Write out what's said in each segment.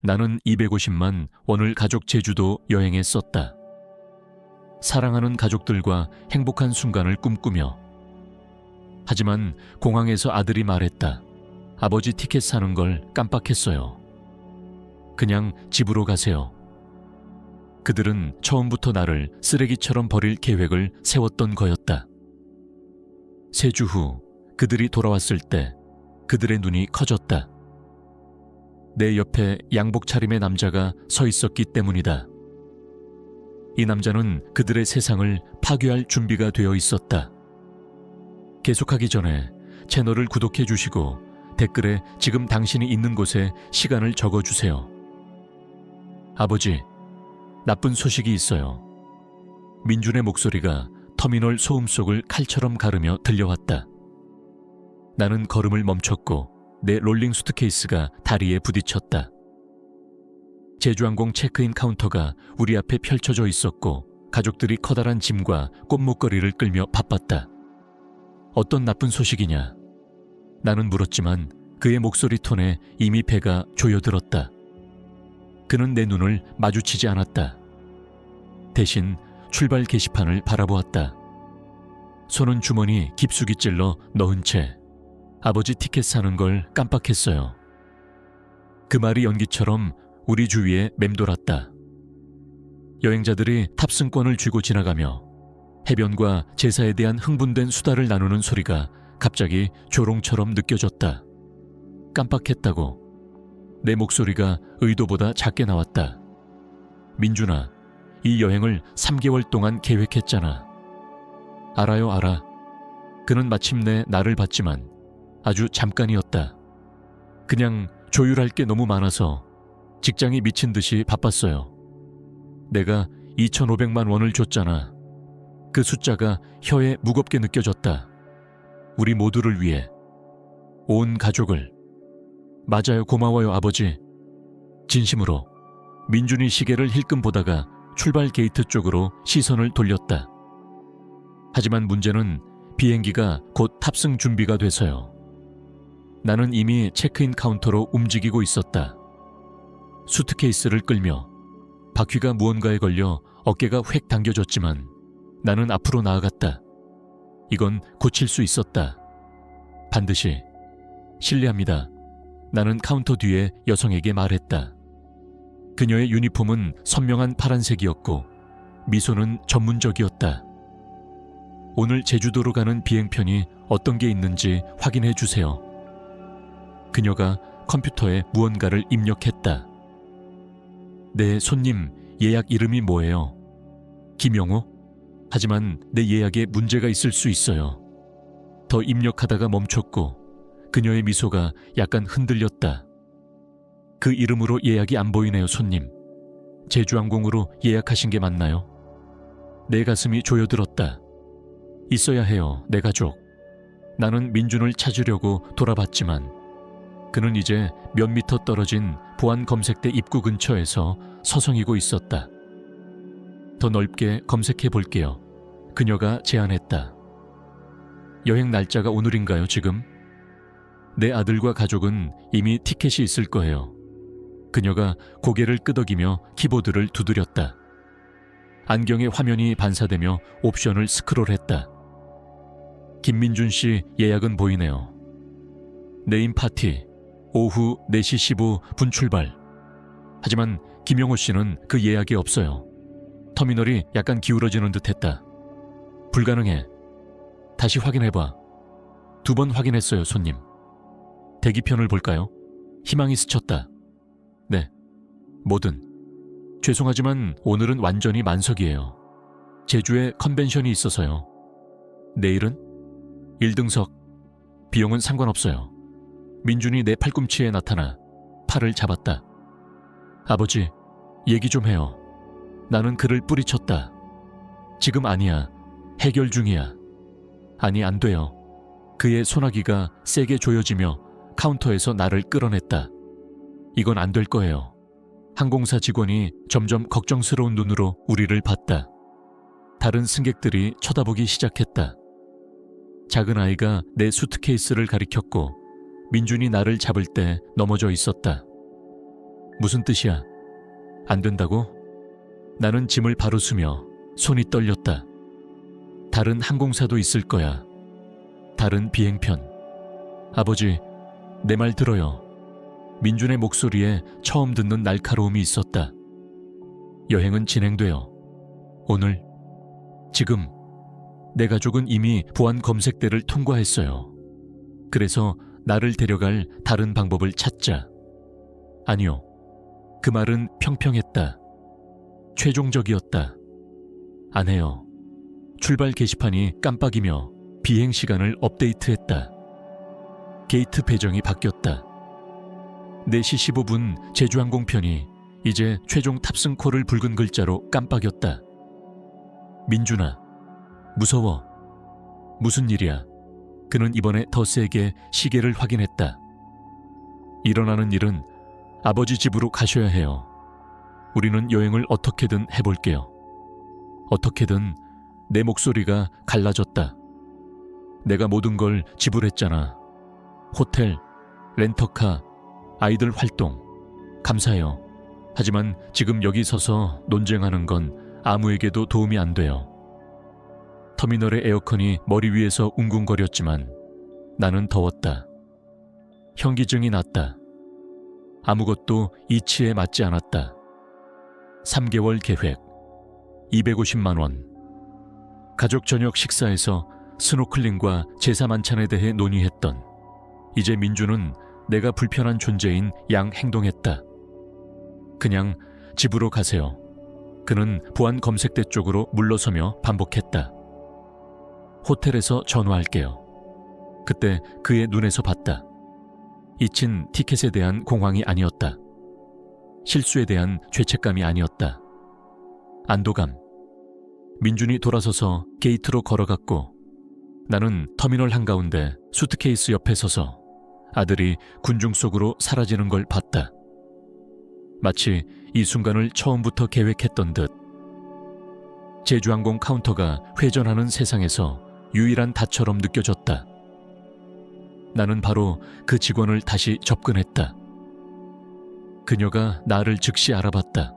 나는 250만 원을 가족 제주도 여행에 썼다. 사랑하는 가족들과 행복한 순간을 꿈꾸며. 하지만 공항에서 아들이 말했다. 아버지 티켓 사는 걸 깜빡했어요. 그냥 집으로 가세요. 그들은 처음부터 나를 쓰레기처럼 버릴 계획을 세웠던 거였다. 3주 후 그들이 돌아왔을 때 그들의 눈이 커졌다. 내 옆에 양복 차림의 남자가 서 있었기 때문이다. 이 남자는 그들의 세상을 파괴할 준비가 되어 있었다. 계속하기 전에 채널을 구독해 주시고 댓글에 지금 당신이 있는 곳에 시간을 적어주세요. 아버지, 나쁜 소식이 있어요. 민준의 목소리가 터미널 소음 속을 칼처럼 가르며 들려왔다. 나는 걸음을 멈췄고 내 롤링 수트케이스가 다리에 부딪혔다. 제주항공 체크인 카운터가 우리 앞에 펼쳐져 있었고 가족들이 커다란 짐과 꽃목걸이를 끌며 바빴다. 어떤 나쁜 소식이냐? 나는 물었지만 그의 목소리 톤에 이미 배가 조여들었다. 그는 내 눈을 마주치지 않았다. 대신 출발 게시판을 바라보았다. 손은 주머니 깊숙이 찔러 넣은 채 아버지 티켓 사는 걸 깜빡했어요. 그 말이 연기처럼 우리 주위에 맴돌았다. 여행자들이 탑승권을 쥐고 지나가며 해변과 제사에 대한 흥분된 수다를 나누는 소리가 갑자기 조롱처럼 느껴졌다. 깜빡했다고. 내 목소리가 의도보다 작게 나왔다. 민준아, 이 여행을 3개월 동안 계획했잖아. 알아요, 알아. 그는 마침내 나를 봤지만 아주 잠깐이었다. 그냥 조율할 게 너무 많아서 직장이 미친 듯이 바빴어요. 내가 2,500만 원을 줬잖아. 그 숫자가 혀에 무겁게 느껴졌다. 우리 모두를 위해. 온 가족을. 맞아요, 고마워요, 아버지. 진심으로. 민준이 시계를 힐끔 보다가 출발 게이트 쪽으로 시선을 돌렸다. 하지만 문제는 비행기가 곧 탑승 준비가 돼서요. 나는 이미 체크인 카운터로 움직이고 있었다. 수트케이스를 끌며 바퀴가 무언가에 걸려 어깨가 획 당겨졌지만 나는 앞으로 나아갔다. 이건 고칠 수 있었다. 반드시. 실례합니다. 나는 카운터 뒤에 여성에게 말했다. 그녀의 유니폼은 선명한 파란색이었고 미소는 전문적이었다. 오늘 제주도로 가는 비행편이 어떤 게 있는지 확인해 주세요. 그녀가 컴퓨터에 무언가를 입력했다. 네, 손님, 예약 이름이 뭐예요? 김영호? 하지만 내 예약에 문제가 있을 수 있어요. 더 입력하다가 멈췄고 그녀의 미소가 약간 흔들렸다. 그 이름으로 예약이 안 보이네요, 손님. 제주항공으로 예약하신 게 맞나요? 내 가슴이 조여들었다. 있어야 해요, 내 가족. 나는 민준을 찾으려고 돌아봤지만 그는 이제 몇 미터 떨어진 보안 검색대 입구 근처에서 서성이고 있었다. 더 넓게 검색해 볼게요. 그녀가 제안했다. 여행 날짜가 오늘인가요, 지금? 내 아들과 가족은 이미 티켓이 있을 거예요. 그녀가 고개를 끄덕이며 키보드를 두드렸다. 안경에 화면이 반사되며 옵션을 스크롤했다. 김민준 씨 예약은 보이네요. 네임 파티, 오후 4시 15분 출발. 하지만 김영호 씨는 그 예약이 없어요. 터미널이 약간 기울어지는 듯 했다. 불가능해. 다시 확인해봐. 2번 확인했어요, 손님. 대기편을 볼까요? 희망이 스쳤다. 네, 뭐든. 죄송하지만 오늘은 완전히 만석이에요. 제주에 컨벤션이 있어서요. 내일은? 1등석. 비용은 상관없어요. 민준이 내 팔꿈치에 나타나 팔을 잡았다. 아버지, 얘기 좀 해요. 나는 그를 뿌리쳤다. 지금 아니야. 해결 중이야. 아니, 안 돼요. 그의 소나기가 세게 조여지며 카운터에서 나를 끌어냈다. 이건 안 될 거예요. 항공사 직원이 점점 걱정스러운 눈으로 우리를 봤다. 다른 승객들이 쳐다보기 시작했다. 작은 아이가 내 수트케이스를 가리켰고 민준이 나를 잡을 때 넘어져 있었다. 무슨 뜻이야? 안 된다고? 나는 짐을 바로 쓰며 손이 떨렸다. 다른 항공사도 있을 거야. 다른 비행편. 아버지, 내 말 들어요. 민준의 목소리에 처음 듣는 날카로움이 있었다. 여행은 진행돼요. 오늘, 지금. 내 가족은 이미 보안 검색대를 통과했어요. 그래서 나를 데려갈 다른 방법을 찾자. 아니요. 그 말은 평평했다. 최종적이었다. 안 해요. 출발 게시판이 깜빡이며 비행 시간을 업데이트했다. 게이트 배정이 바뀌었다. 4시 15분 제주항공편이 이제 최종 탑승콜을 붉은 글자로 깜빡였다. 민준아, 무서워. 무슨 일이야? 그는 이번에 더 세게 시계를 확인했다. 일어나는 일은 아버지 집으로 가셔야 해요. 우리는 여행을 어떻게든 해볼게요. 어떻게든. 내 목소리가 갈라졌다. 내가 모든 걸 지불했잖아. 호텔, 렌터카, 아이들 활동. 감사해요. 하지만 지금 여기 서서 논쟁하는 건 아무에게도 도움이 안 돼요. 터미널의 에어컨이 머리 위에서 웅궁거렸지만 나는 더웠다. 현기증이 났다. 아무것도 이치에 맞지 않았다. 3개월 계획, 250만 원. 가족 저녁 식사에서 스노클링과 제사 만찬에 대해 논의했던 이제 민주는 내가 불편한 존재인 양 행동했다. 그냥 집으로 가세요. 그는 보안 검색대 쪽으로 물러서며 반복했다. 호텔에서 전화할게요. 그때 그의 눈에서 봤다. 잊힌 티켓에 대한 공황이 아니었다. 실수에 대한 죄책감이 아니었다. 안도감. 민준이 돌아서서 게이트로 걸어갔고 나는 터미널 한가운데 수트케이스 옆에 서서 아들이 군중 속으로 사라지는 걸 봤다. 마치 이 순간을 처음부터 계획했던 듯. 제주항공 카운터가 회전하는 세상에서 유일한 닷처럼 느껴졌다. 나는 바로 그 직원을 다시 접근했다. 그녀가 나를 즉시 알아봤다.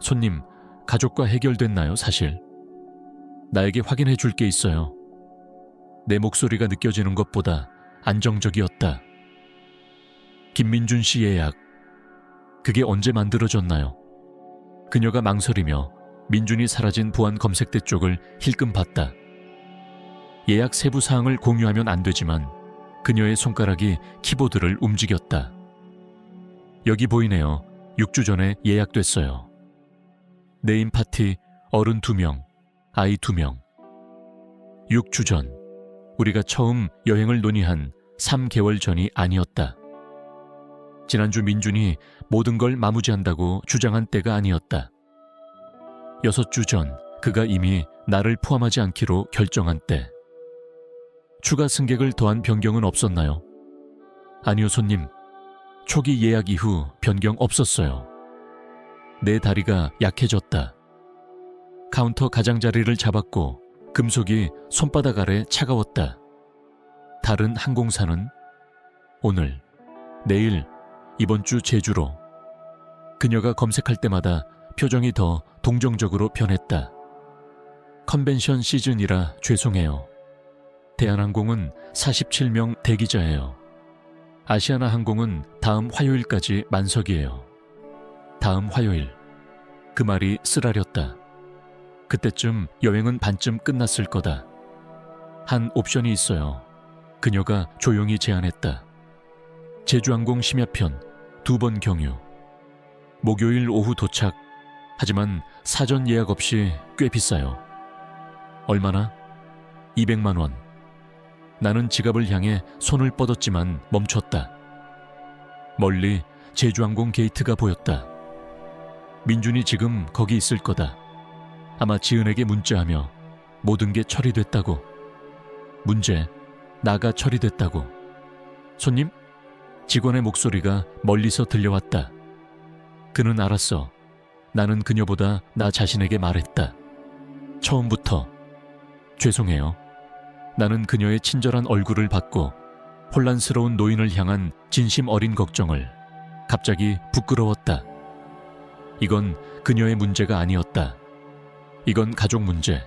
손님, 가족과 해결됐나요, 사실? 나에게 확인해 줄 게 있어요. 내 목소리가 느껴지는 것보다 안정적이었다. 김민준 씨 예약. 그게 언제 만들어졌나요? 그녀가 망설이며 민준이 사라진 보안 검색대 쪽을 힐끔 봤다. 예약 세부 사항을 공유하면 안 되지만 그녀의 손가락이 키보드를 움직였다. 여기 보이네요. 6주 전에 예약됐어요. 네임 파티, 어른 2명, 아이 2명. 6주 전, 우리가 처음 여행을 논의한 3개월 전이 아니었다. 지난주 민준이 모든 걸 마무리한다고 주장한 때가 아니었다. 6주 전, 그가 이미 나를 포함하지 않기로 결정한 때. 추가 승객을 더한 변경은 없었나요? 아니요, 손님. 초기 예약 이후 변경 없었어요. 내 다리가 약해졌다. 카운터 가장자리를 잡았고 금속이 손바닥 아래 차가웠다. 다른 항공사는 오늘, 내일, 이번 주 제주로. 그녀가 검색할 때마다 표정이 더 동정적으로 변했다. 컨벤션 시즌이라 죄송해요. 대한항공은 47명 대기자예요. 아시아나 항공은 다음 화요일까지 만석이에요. 다음 화요일. 그 말이 쓰라렸다. 그때쯤 여행은 반쯤 끝났을 거다. 한 옵션이 있어요. 그녀가 조용히 제안했다. 제주항공 심야편 2번 경유. 목요일 오후 도착. 하지만 사전 예약 없이 꽤 비싸요. 얼마나? 200만 원. 나는 지갑을 향해 손을 뻗었지만 멈췄다. 멀리 제주항공 게이트가 보였다. 민준이 지금 거기 있을 거다. 아마 지은에게 문자하며 모든 게 처리됐다고. 문제, 나가 처리됐다고. 손님? 직원의 목소리가 멀리서 들려왔다. 그는 알았어. 나는 그녀보다 나 자신에게 말했다. 처음부터. 죄송해요. 나는 그녀의 친절한 얼굴을 받고 혼란스러운 노인을 향한 진심 어린 걱정을 갑자기 부끄러웠다. 이건 그녀의 문제가 아니었다. 이건 가족 문제.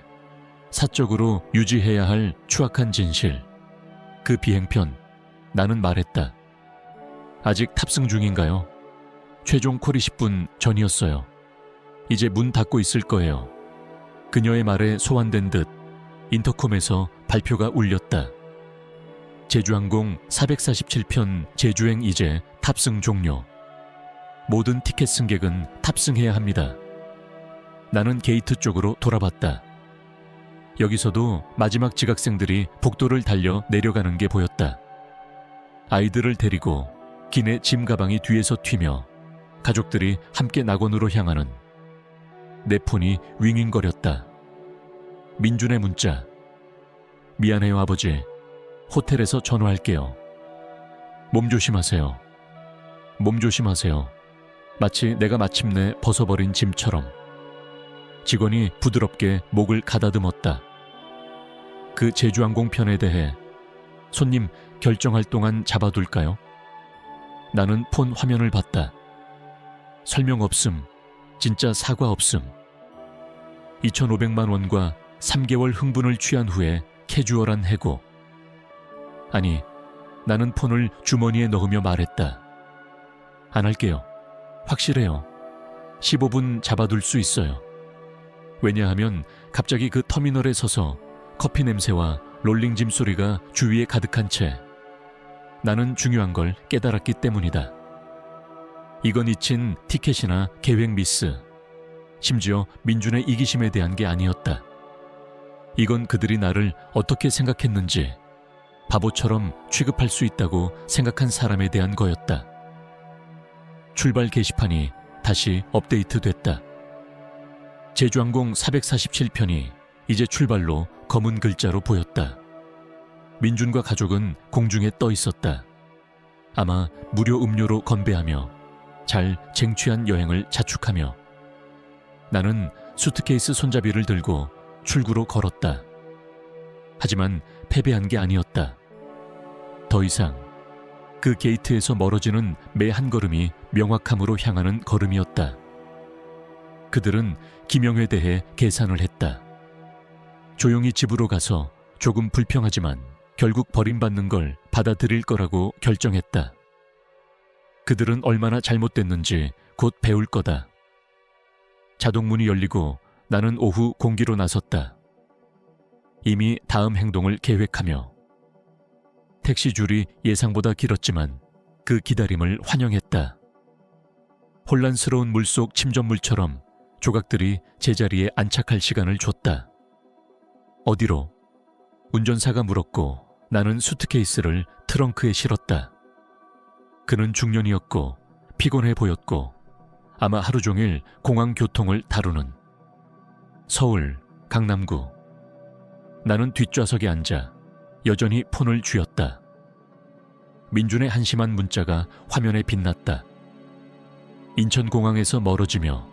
사적으로 유지해야 할 추악한 진실. 그 비행편, 나는 말했다. 아직 탑승 중인가요? 최종 콜이 10분 전이었어요. 이제 문 닫고 있을 거예요. 그녀의 말에 소환된 듯 인터콤에서 발표가 울렸다. 제주항공 447편 제주행 이제 탑승 종료. 모든 티켓 승객은 탑승해야 합니다. 나는 게이트 쪽으로 돌아봤다. 여기서도 마지막 지각생들이 복도를 달려 내려가는 게 보였다. 아이들을 데리고 기내 짐 가방이 뒤에서 튀며 가족들이 함께 낙원으로 향하는. 내 폰이 윙윙거렸다. 민준의 문자. 미안해요 아버지. 호텔에서 전화할게요. 몸 조심하세요. 몸 조심하세요. 마치 내가 마침내 벗어버린 짐처럼. 직원이 부드럽게 목을 가다듬었다. 그 제주항공 편에 대해 손님 결정할 동안 잡아둘까요? 나는 폰 화면을 봤다. 설명 없음. 진짜 사과 없음. 2,500만 원과 3개월 흥분을 취한 후에 캐주얼한 해고. 아니, 나는 폰을 주머니에 넣으며 말했다. 안 할게요. 확실해요. 15분 잡아둘 수 있어요. 왜냐하면 갑자기 그 터미널에 서서 커피 냄새와 롤링짐 소리가 주위에 가득한 채 나는 중요한 걸 깨달았기 때문이다. 이건 잊힌 티켓이나 계획 미스, 심지어 민준의 이기심에 대한 게 아니었다. 이건 그들이 나를 어떻게 생각했는지 바보처럼 취급할 수 있다고 생각한 사람에 대한 거였다. 출발 게시판이 다시 업데이트됐다. 제주항공 447편이 이제 출발로 검은 글자로 보였다. 민준과 가족은 공중에 떠 있었다. 아마 무료 음료로 건배하며 잘 쟁취한 여행을 자축하며. 나는 수트케이스 손잡이를 들고 출구로 걸었다. 하지만 패배한 게 아니었다. 더 이상 그 게이트에서 멀어지는 매 한 걸음이 명확함으로 향하는 걸음이었다. 그들은 김영회에 대해 계산을 했다. 조용히 집으로 가서 조금 불평하지만 결국 버림받는 걸 받아들일 거라고 결정했다. 그들은 얼마나 잘못됐는지 곧 배울 거다. 자동문이 열리고 나는 오후 공기로 나섰다. 이미 다음 행동을 계획하며. 택시 줄이 예상보다 길었지만 그 기다림을 환영했다. 혼란스러운 물속 침전물처럼 조각들이 제자리에 안착할 시간을 줬다. 어디로? 운전사가 물었고 나는 수트케이스를 트렁크에 실었다. 그는 중년이었고 피곤해 보였고 아마 하루 종일 공항 교통을 다루는. 서울, 강남구. 나는 뒷좌석에 앉아 여전히 폰을 쥐었다. 민준의 한심한 문자가 화면에 빛났다. 인천공항에서 멀어지며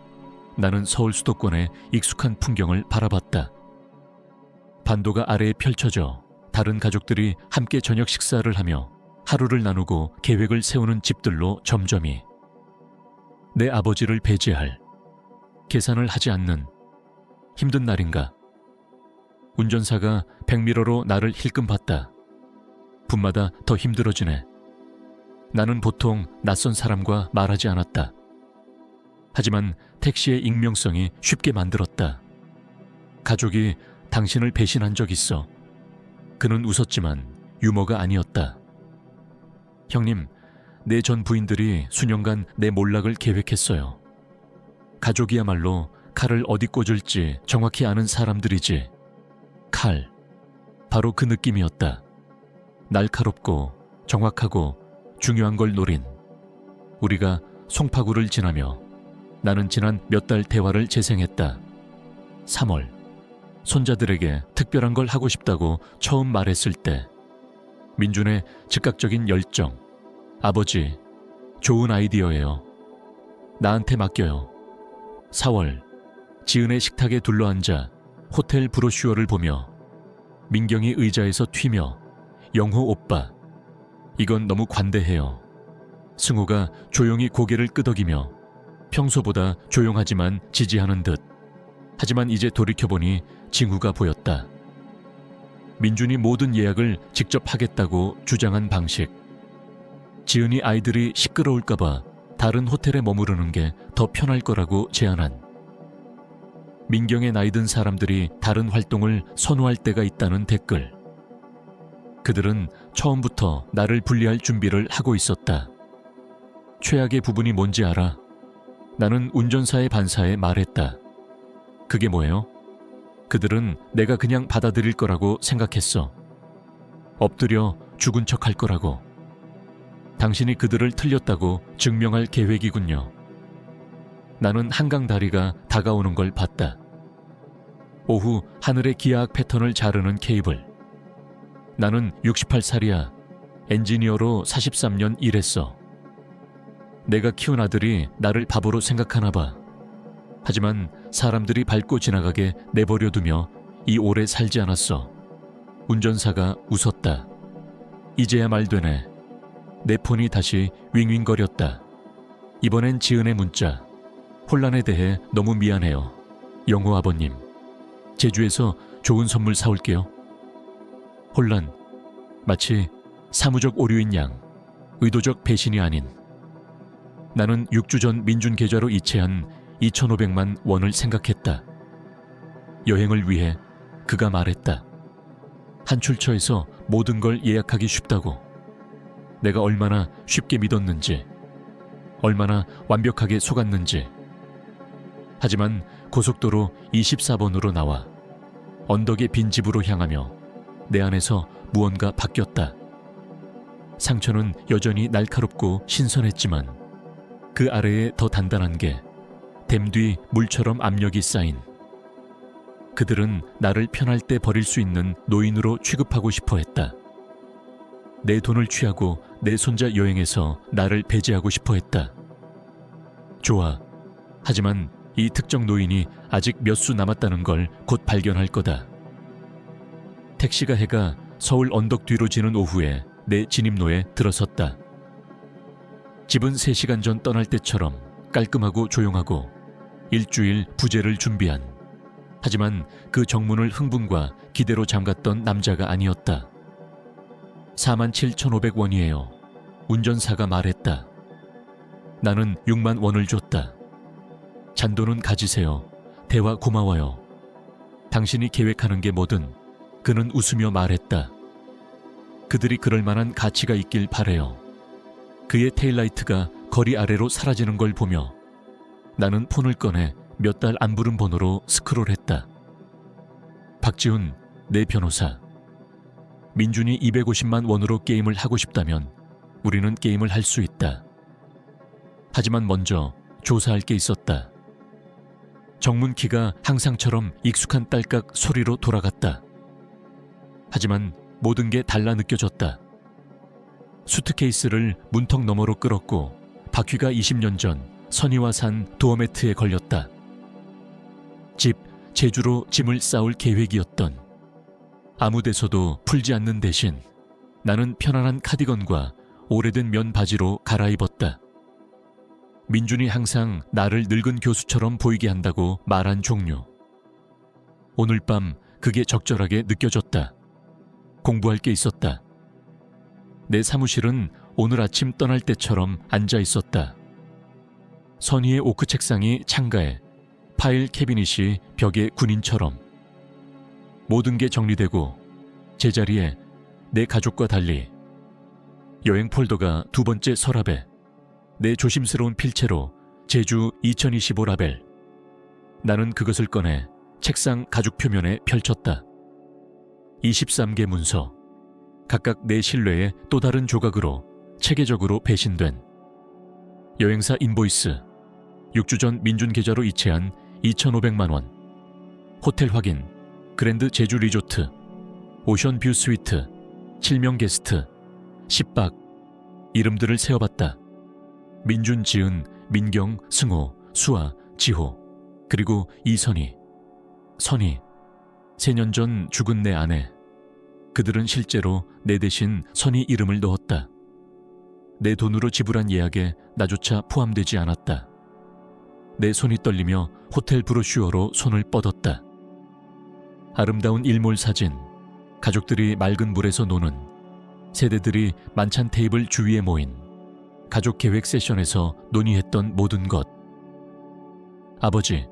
나는 서울 수도권의 익숙한 풍경을 바라봤다. 반도가 아래에 펼쳐져 다른 가족들이 함께 저녁 식사를 하며 하루를 나누고 계획을 세우는 집들로 점점이. 내 아버지를 배제할, 계산을 하지 않는 힘든 날인가. 운전사가 백미러로 나를 힐끔 봤다. 분마다 더 힘들어지네. 나는 보통 낯선 사람과 말하지 않았다. 하지만 택시의 익명성이 쉽게 만들었다. 가족이 당신을 배신한 적 있어. 그는 웃었지만 유머가 아니었다. 형님, 내 전 부인들이 수년간 내 몰락을 계획했어요. 가족이야말로 칼을 어디 꽂을지 정확히 아는 사람들이지. 칼. 바로 그 느낌이었다. 날카롭고 정확하고 중요한 걸 노린. 우리가 송파구를 지나며 나는 지난 몇 달 대화를 재생했다. 3월. 손자들에게 특별한 걸 하고 싶다고 처음 말했을 때. 민준의 즉각적인 열정. 아버지, 좋은 아이디어예요. 나한테 맡겨요. 4월. 지은의 식탁에 둘러앉아 호텔 브로슈어를 보며 민경이 의자에서 튀며 영호 오빠, 이건 너무 관대해요. 승호가 조용히 고개를 끄덕이며 평소보다 조용하지만 지지하는 듯. 하지만 이제 돌이켜보니 징후가 보였다. 민준이 모든 예약을 직접 하겠다고 주장한 방식. 지은이 아이들이 시끄러울까봐 다른 호텔에 머무르는 게 더 편할 거라고 제안한. 민경의 나이 든 사람들이 다른 활동을 선호할 때가 있다는 댓글. 그들은 처음부터 나를 분리할 준비를 하고 있었다. 최악의 부분이 뭔지 알아? 나는 운전사의 반사에 말했다. 그게 뭐예요? 그들은 내가 그냥 받아들일 거라고 생각했어. 엎드려 죽은 척 할 거라고. 당신이 그들을 틀렸다고 증명할 계획이군요. 나는 한강 다리가 다가오는 걸 봤다. 오후 하늘의 기하학 패턴을 자르는 케이블. 나는 68살이야. 엔지니어로 43년 일했어. 내가 키운 아들이 나를 바보로 생각하나 봐. 하지만 사람들이 밟고 지나가게 내버려두며 이 오래 살지 않았어. 운전사가 웃었다. 이제야 말 되네. 내 폰이 다시 윙윙거렸다. 이번엔 지은의 문자. 혼란에 대해 너무 미안해요. 영호 아버님. 제주에서 좋은 선물 사올게요. 혼란. 마치 사무적 오류인 양. 의도적 배신이 아닌. 나는 6주 전 민준 계좌로 이체한 2,500만 원을 생각했다. 여행을 위해 그가 말했다. 한 출처에서 모든 걸 예약하기 쉽다고. 내가 얼마나 쉽게 믿었는지, 얼마나 완벽하게 속았는지. 하지만 고속도로 24번으로 나와 언덕의 빈집으로 향하며 내 안에서 무언가 바뀌었다. 상처는 여전히 날카롭고 신선했지만 그 아래에 더 단단한 게 댐 뒤 물처럼 압력이 쌓인. 그들은 나를 편할 때 버릴 수 있는 노인으로 취급하고 싶어 했다. 내 돈을 취하고 내 손자 여행에서 나를 배제하고 싶어 했다. 좋아. 하지만 이 특정 노인이 아직 몇 수 남았다는 걸 곧 발견할 거다. 택시가 해가 서울 언덕 뒤로 지는 오후에 내 진입로에 들어섰다. 집은 3시간 전 떠날 때처럼 깔끔하고 조용하고 일주일 부재를 준비한. 하지만 그 정문을 흥분과 기대로 잠갔던 남자가 아니었다. 47,500원이에요. 운전사가 말했다. 나는 6만 원을 줬다. 잔돈은 가지세요. 대화 고마워요. 당신이 계획하는 게 뭐든. 그는 웃으며 말했다. 그들이 그럴 만한 가치가 있길 바래요. 그의 테일라이트가 거리 아래로 사라지는 걸 보며 나는 폰을 꺼내 몇 달 안 부른 번호로 스크롤했다. 박지훈, 내 변호사. 민준이 250만 원으로 게임을 하고 싶다면 우리는 게임을 할 수 있다. 하지만 먼저 조사할 게 있었다. 정문 키가 항상처럼 익숙한 딸깍 소리로 돌아갔다. 하지만 모든 게 달라 느껴졌다. 수트케이스를 문턱 너머로 끌었고 바퀴가 20년 전 선의와 산 도어매트에 걸렸다. 집, 제주로 짐을 쌓을 계획이었던. 아무 데서도 풀지 않는 대신 나는 편안한 카디건과 오래된 면 바지로 갈아입었다. 민준이 항상 나를 늙은 교수처럼 보이게 한다고 말한 종류. 오늘 밤 그게 적절하게 느껴졌다. 공부할 게 있었다. 내 사무실은 오늘 아침 떠날 때처럼 앉아 있었다. 선의의 오크 책상이 창가에, 파일 캐비닛이 벽에 군인처럼. 모든 게 정리되고 제자리에 내 가족과 달리 여행 폴더가 두 번째 서랍에 내 조심스러운 필체로 제주 2025 라벨. 나는 그것을 꺼내 책상 가죽 표면에 펼쳤다. 23개 문서, 각각 내 신뢰의 또 다른 조각으로 체계적으로 배신된. 여행사 인보이스, 6주 전 민준 계좌로 이체한 2,500만 원. 호텔 확인, 그랜드 제주 리조트, 오션뷰 스위트, 7명 게스트, 10박. 이름들을 세어봤다. 민준, 지은, 민경, 승호, 수아, 지호, 그리고 이선희. 선희, 3년 전 죽은 내 아내. 그들은 실제로 내 대신 선희 이름을 넣었다. 내 돈으로 지불한 예약에 나조차 포함되지 않았다. 내 손이 떨리며 호텔 브로슈어로 손을 뻗었다. 아름다운 일몰 사진, 가족들이 맑은 물에서 노는, 세대들이 만찬 테이블 주위에 모인, 가족 계획 세션에서 논의했던 모든 것. 아버지,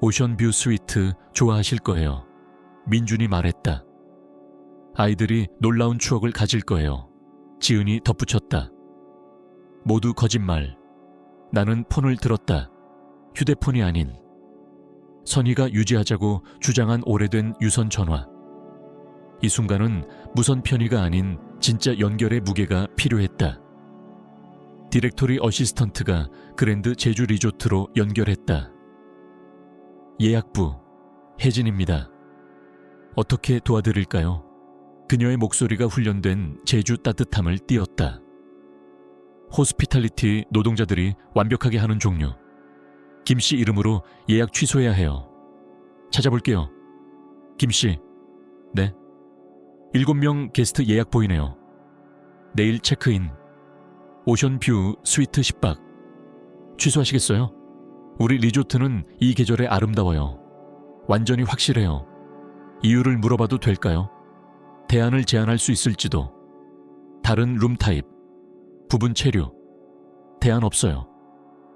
오션뷰 스위트 좋아하실 거예요. 민준이 말했다. 아이들이 놀라운 추억을 가질 거예요. 지은이 덧붙였다. 모두 거짓말. 나는 폰을 들었다. 휴대폰이 아닌. 선희가 유지하자고 주장한 오래된 유선 전화. 이 순간은 무선 편의가 아닌 진짜 연결의 무게가 필요했다. 디렉토리 어시스턴트가 그랜드 제주 리조트로 연결했다. 예약부, 혜진입니다. 어떻게 도와드릴까요? 그녀의 목소리가 훈련된 제주 따뜻함을 띄었다. 호스피탈리티 노동자들이 완벽하게 하는 종류. 김씨 이름으로 예약 취소해야 해요. 찾아볼게요. 김씨. 네. 7명 게스트 예약 보이네요. 내일 체크인. 오션뷰 스위트 10박. 취소하시겠어요? 우리 리조트는 이 계절에 아름다워요. 완전히 확실해요. 이유를 물어봐도 될까요? 대안을 제안할 수 있을지도. 다른 룸 타입, 부분 체류. 대안 없어요.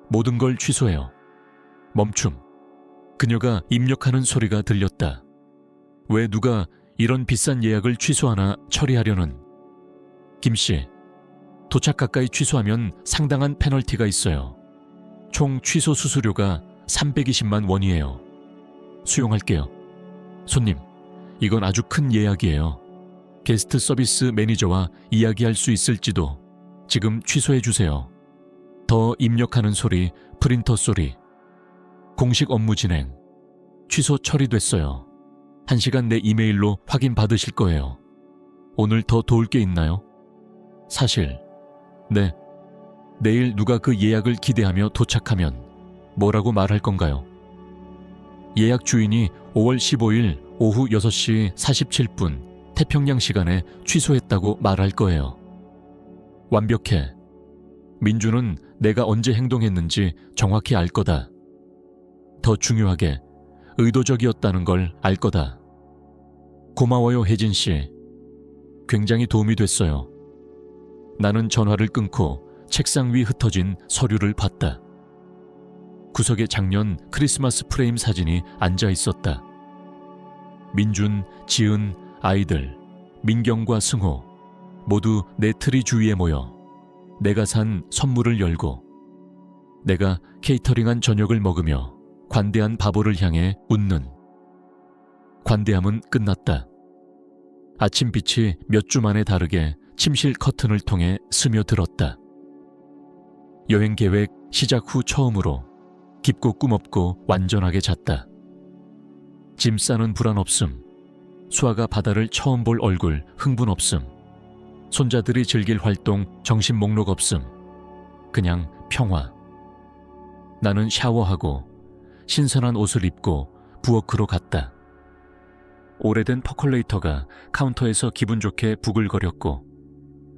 모든 걸 취소해요. 멈춤. 그녀가 입력하는 소리가 들렸다. 왜 누가 이런 비싼 예약을 취소하나 처리하려는. 김씨, 도착 가까이 취소하면 상당한 페널티가 있어요. 총 취소 수수료가 320만 원이에요. 수용할게요. 손님, 이건 아주 큰 예약이에요. 게스트 서비스 매니저와 이야기할 수 있을지도. 지금 취소해 주세요. 더 입력하는 소리, 프린터 소리. 공식 업무 진행. 취소 처리됐어요. 1시간 내 이메일로 확인 받으실 거예요. 오늘 더 도울 게 있나요? 사실. 네. 내일 누가 그 예약을 기대하며 도착하면 뭐라고 말할 건가요? 예약 주인이 5월 15일 오후 6시 47분 태평양 시간에 취소했다고 말할 거예요. 완벽해. 민주는 내가 언제 행동했는지 정확히 알 거다. 더 중요하게 의도적이었다는 걸 알 거다. 고마워요, 혜진 씨. 굉장히 도움이 됐어요. 나는 전화를 끊고 책상 위 흩어진 서류를 봤다. 구석에 작년 크리스마스 프레임 사진이 앉아 있었다. 민준, 지은, 아이들, 민경과 승호 모두 내 트리 주위에 모여 내가 산 선물을 열고 내가 케이터링한 저녁을 먹으며 관대한 바보를 향해 웃는. 관대함은 끝났다. 아침 빛이 몇 주 만에 다르게 침실 커튼을 통해 스며들었다. 여행 계획 시작 후 처음으로 깊고 꿈없고 완전하게 잤다. 짐 싸는 불안 없음. 수아가 바다를 처음 볼 얼굴 흥분 없음. 손자들이 즐길 활동 정신 목록 없음. 그냥 평화. 나는 샤워하고 신선한 옷을 입고 부엌으로 갔다. 오래된 퍼콜레이터가 카운터에서 기분 좋게 부글거렸고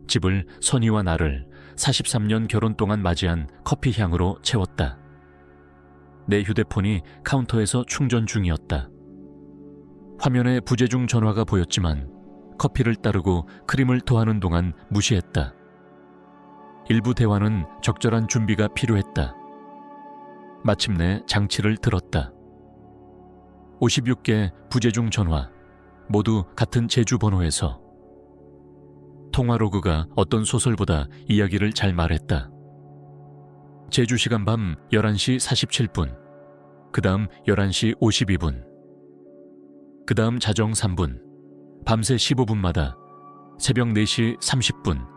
집을 선희와 나를 43년 결혼 동안 맞이한 커피 향으로 채웠다. 내 휴대폰이 카운터에서 충전 중이었다. 화면에 부재중 전화가 보였지만 커피를 따르고 크림을 토하는 동안 무시했다. 일부 대화는 적절한 준비가 필요했다. 마침내 장치를 들었다. 56개 부재중 전화, 모두 같은 제주 번호에서. 통화 로그가 어떤 소설보다 이야기를 잘 말했다. 제주 시간 밤 11시 47분, 그 다음 11시 52분, 그 다음 자정 3분, 밤새 15분마다 새벽 4시 30분,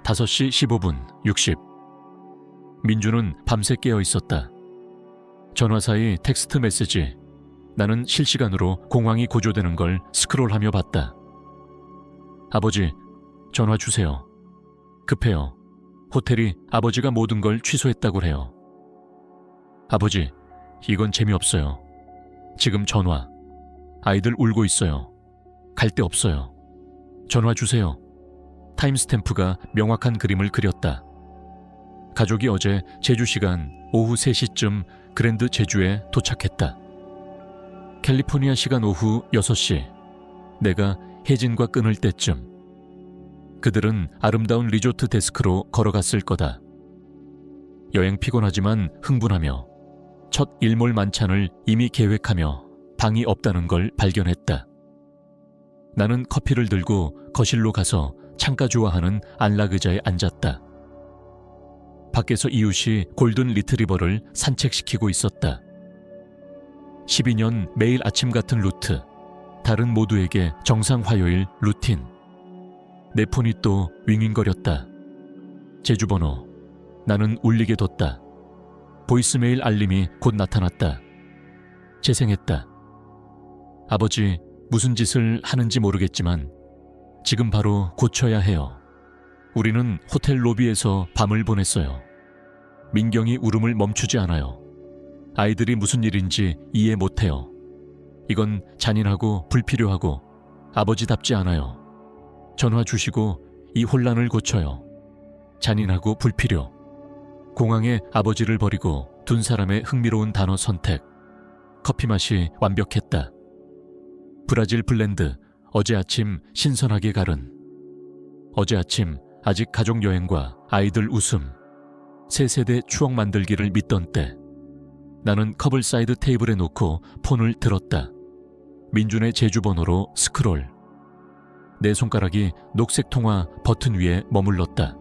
5시 15분, 60. 민주는 밤새 깨어 있었다. 전화 사이 텍스트 메시지. 나는 실시간으로 공황이 고조되는 걸 스크롤하며 봤다. 아버지, 전화 주세요. 급해요. 호텔이 아버지가 모든 걸 취소했다고 해요. 아버지, 이건 재미없어요. 지금 전화. 아이들 울고 있어요. 갈 데 없어요. 전화 주세요. 타임스탬프가 명확한 그림을 그렸다. 가족이 어제 제주 시간 오후 3시쯤 그랜드 제주에 도착했다. 캘리포니아 시간 오후 6시, 내가 혜진과 끊을 때쯤. 그들은 아름다운 리조트 데스크로 걸어갔을 거다. 여행 피곤하지만 흥분하며 첫 일몰 만찬을 이미 계획하며 방이 없다는 걸 발견했다. 나는 커피를 들고 거실로 가서 창가 좋아하는 안락 의자에 앉았다. 밖에서 이웃이 골든 리트리버를 산책시키고 있었다. 12년 매일 아침 같은 루트, 다른 모두에게 정상 화요일 루틴. 내 폰이 또 윙윙거렸다. 제주번호. 나는 울리게 뒀다. 보이스메일 알림이 곧 나타났다. 재생했다. 아버지, 무슨 짓을 하는지 모르겠지만 지금 바로 고쳐야 해요. 우리는 호텔 로비에서 밤을 보냈어요. 민경이 울음을 멈추지 않아요. 아이들이 무슨 일인지 이해 못해요. 이건 잔인하고 불필요하고 아버지답지 않아요. 전화 주시고 이 혼란을 고쳐요. 잔인하고 불필요. 공항에 아버지를 버리고 둔 사람의 흥미로운 단어 선택. 커피 맛이 완벽했다. 브라질 블렌드, 어제 아침 신선하게 갈은. 어제 아침 아직 가족 여행과 아이들 웃음, 새 세대 추억 만들기를 믿던 때. 나는 컵을 사이드 테이블에 놓고 폰을 들었다. 민준의 제주번호로 스크롤. 내 손가락이 녹색 통화 버튼 위에 머물렀다.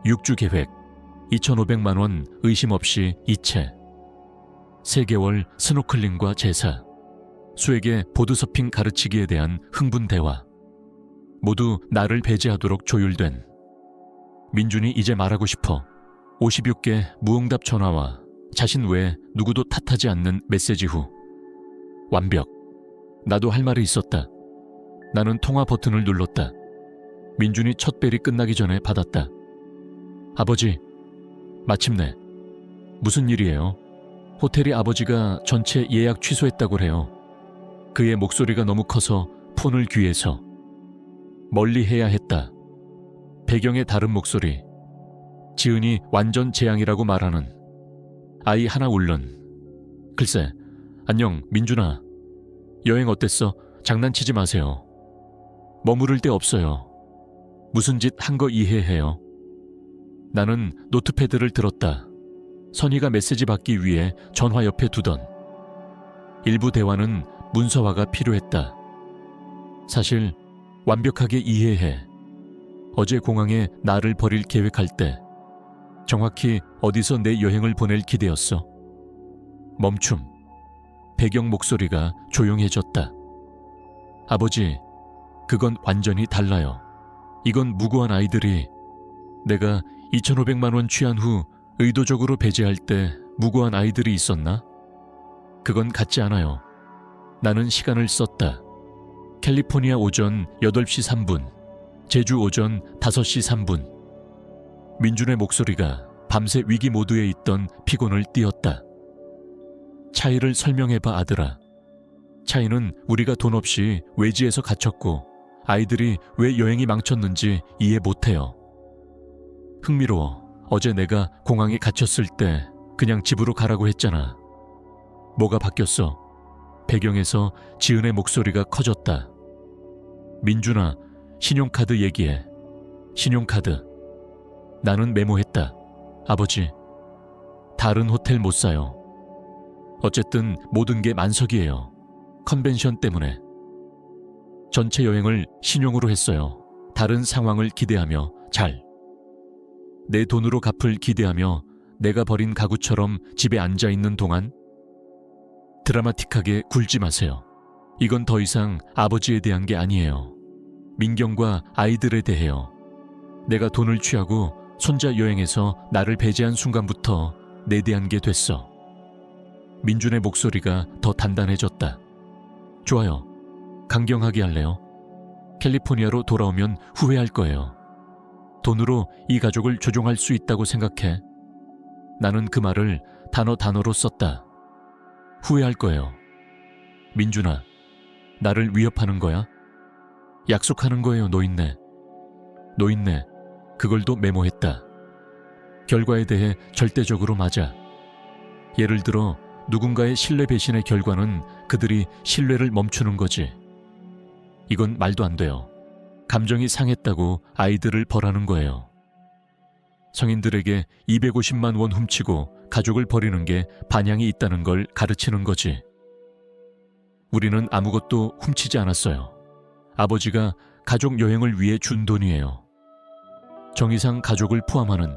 6주 계획, 2,500만 원 의심 없이 이체. 3개월 스노클링과 제사. 수에게 보드서핑 가르치기에 대한 흥분 대화. 모두 나를 배제하도록 조율된. 민준이 이제 말하고 싶어. 56개 무응답 전화와 자신 외에 누구도 탓하지 않는 메시지 후. 완벽. 나도 할 말이 있었다. 나는 통화 버튼을 눌렀다. 민준이 첫 벨이 끝나기 전에 받았다. 아버지, 마침내. 무슨 일이에요? 호텔이 아버지가 전체 예약 취소했다고 해요. 그의 목소리가 너무 커서 폰을 귀에서 멀리 해야 했다. 배경의 다른 목소리. 지은이 완전 재앙이라고 말하는 아이 하나 울른. 글쎄, 안녕 민준아. 여행 어땠어? 장난치지 마세요. 머무를 데 없어요. 무슨 짓 한 거 이해해요. 나는 노트패드를 들었다. 선희가 메시지 받기 위해 전화 옆에 두던. 일부 대화는 문서화가 필요했다. 사실 완벽하게 이해해. 어제 공항에 나를 버릴 계획할 때 정확히 어디서 내 여행을 보낼 기대였어. 멈춤. 배경 목소리가 조용해졌다. 아버지, 그건 완전히 달라요. 이건 무고한 아이들이 내가 2,500만 원 취한 후 의도적으로 배제할 때 무고한 아이들이 있었나? 그건 같지 않아요. 나는 시간을 썼다. 캘리포니아 오전 8시 3분, 제주 오전 5시 3분. 민준의 목소리가 밤새 위기 모드에 있던 피곤을 띄었다. 차이를 설명해봐 아들아. 차이는 우리가 돈 없이 외지에서 갇혔고 아이들이 왜 여행이 망쳤는지 이해 못해요. 흥미로워. 어제 내가 공항에 갇혔을 때 그냥 집으로 가라고 했잖아. 뭐가 바뀌었어? 배경에서 지은의 목소리가 커졌다. 민준아, 신용카드 얘기해. 신용카드. 나는 메모했다. 아버지, 다른 호텔 못 사요. 어쨌든 모든 게 만석이에요. 컨벤션 때문에. 전체 여행을 신용으로 했어요. 다른 상황을 기대하며 잘. 내 돈으로 갚을 기대하며 내가 버린 가구처럼 집에 앉아있는 동안. 드라마틱하게 굴지 마세요. 이건 더 이상 아버지에 대한 게 아니에요. 민경과 아이들에 대해요. 내가 돈을 취하고 손자 여행에서 나를 배제한 순간부터 내 대한 게 됐어. 민준의 목소리가 더 단단해졌다. 좋아요. 강경하게 할래요? 캘리포니아로 돌아오면 후회할 거예요. 돈으로 이 가족을 조종할 수 있다고 생각해. 나는 그 말을 단어로 썼다. 후회할 거예요. 민준아, 나를 위협하는 거야? 약속하는 거예요, 노인네. 노인네, 그걸도 메모했다. 결과에 대해 절대적으로 맞아. 예를 들어 누군가의 신뢰 배신의 결과는 그들이 신뢰를 멈추는 거지. 이건 말도 안 돼요. 감정이 상했다고 아이들을 벌하는 거예요. 성인들에게 250만 원 훔치고 가족을 버리는 게 반향이 있다는 걸 가르치는 거지. 우리는 아무것도 훔치지 않았어요. 아버지가 가족 여행을 위해 준 돈이에요. 정의상 가족을 포함하는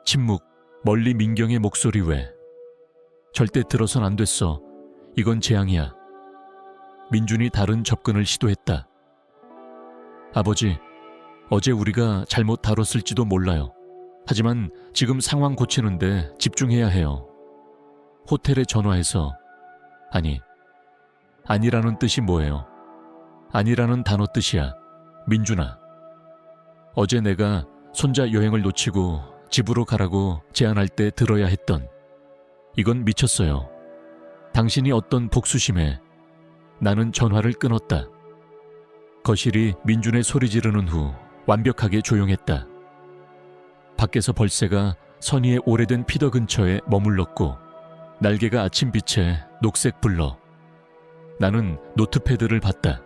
침묵, 멀리 민경의 목소리 외. 절대 들어선 안 됐어. 이건 재앙이야. 민준이 다른 접근을 시도했다. 아버지, 어제 우리가 잘못 다뤘을지도 몰라요. 하지만 지금 상황 고치는데 집중해야 해요. 호텔에 전화해서 아니라는 뜻이 뭐예요? 아니라는 단어 뜻이야. 민준아. 어제 내가 손자 여행을 놓치고 집으로 가라고 제안할 때 들어야 했던 이건 미쳤어요. 당신이 어떤 복수심에 나는 전화를 끊었다. 거실이 민준의 소리 지르는 후 완벽하게 조용했다. 밖에서 벌새가 선의의 오래된 피더 근처에 머물렀고 날개가 아침빛에 녹색 불러. 나는 노트패드를 봤다.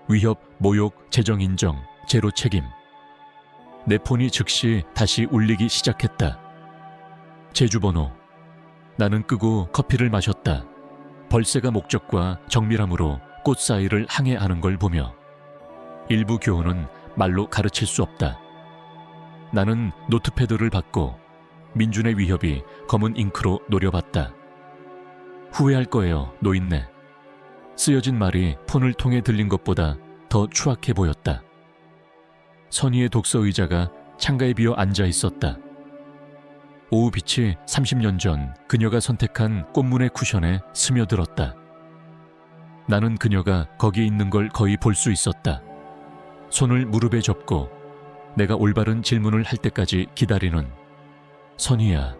위협, 모욕, 재정 인정, 제로 책임. 내 폰이 즉시 다시 울리기 시작했다. 제주번호. 나는 끄고 커피를 마셨다. 벌새가 목적과 정밀함으로 꽃 사이를 항해하는 걸 보며 일부 교훈은 말로 가르칠 수 없다. 나는 노트패드를 받고 민준의 위협이 검은 잉크로 노려봤다. 후회할 거예요, 노인네. 쓰여진 말이 폰을 통해 들린 것보다 더 추악해 보였다. 선의의 독서 의자가 창가에 비어 앉아 있었다. 오후 빛이 30년 전 그녀가 선택한 꽃무늬 쿠션에 스며들었다. 나는 그녀가 거기에 있는 걸 거의 볼 수 있었다. 손을 무릎에 접고 내가 올바른 질문을 할 때까지 기다리는 선희야,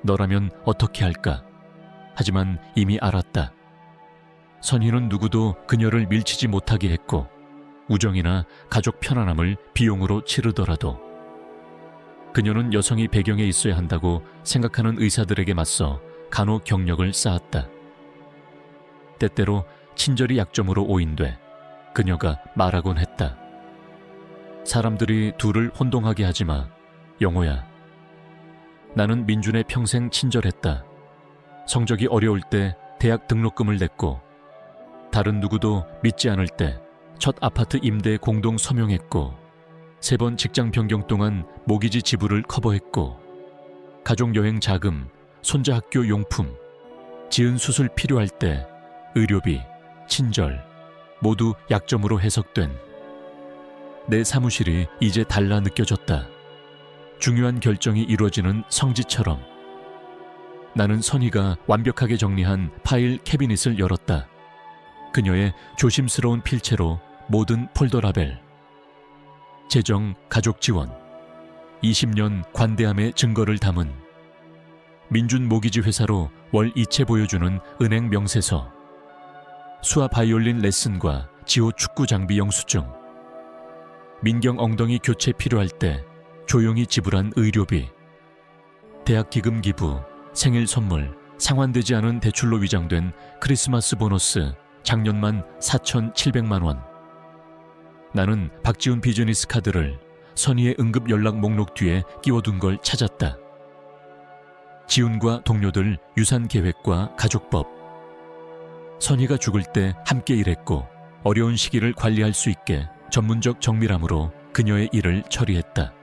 너라면 어떻게 할까? 하지만 이미 알았다. 선희는 누구도 그녀를 밀치지 못하게 했고 우정이나 가족 편안함을 비용으로 치르더라도 그녀는 여성이 배경에 있어야 한다고 생각하는 의사들에게 맞서 간호 경력을 쌓았다. 때때로 친절이 약점으로 오인돼 그녀가 말하곤 했다. 사람들이 둘을 혼동하게 하지마, 영호야. 나는 민준의 평생 친절했다. 성적이 어려울 때 대학 등록금을 냈고 다른 누구도 믿지 않을 때 첫 아파트 임대에 공동 서명했고 3번 직장 변경 동안 모기지 지불을 커버했고 가족여행 자금, 손자 학교 용품, 지은 수술 필요할 때 의료비, 친절 모두 약점으로 해석된 내 사무실이 이제 달라 느껴졌다. 중요한 결정이 이루어지는 성지처럼. 나는 선희가 완벽하게 정리한 파일 캐비닛을 열었다. 그녀의 조심스러운 필체로 모든 폴더 라벨, 재정, 가족 지원, 20년 관대함의 증거를 담은 민준 모기지 회사로 월 이체 보여주는 은행 명세서, 수아 바이올린 레슨과 지호 축구 장비 영수증, 민경 엉덩이 교체 필요할 때 조용히 지불한 의료비, 대학 기금 기부, 생일 선물, 상환되지 않은 대출로 위장된 크리스마스 보너스 작년만 4,700만 원. 나는 박지훈 비즈니스 카드를 선희의 응급 연락 목록 뒤에 끼워둔 걸 찾았다. 지훈과 동료들 유산 계획과 가족법. 선희가 죽을 때 함께 일했고 어려운 시기를 관리할 수 있게 전문적 정밀함으로 그녀의 일을 처리했다.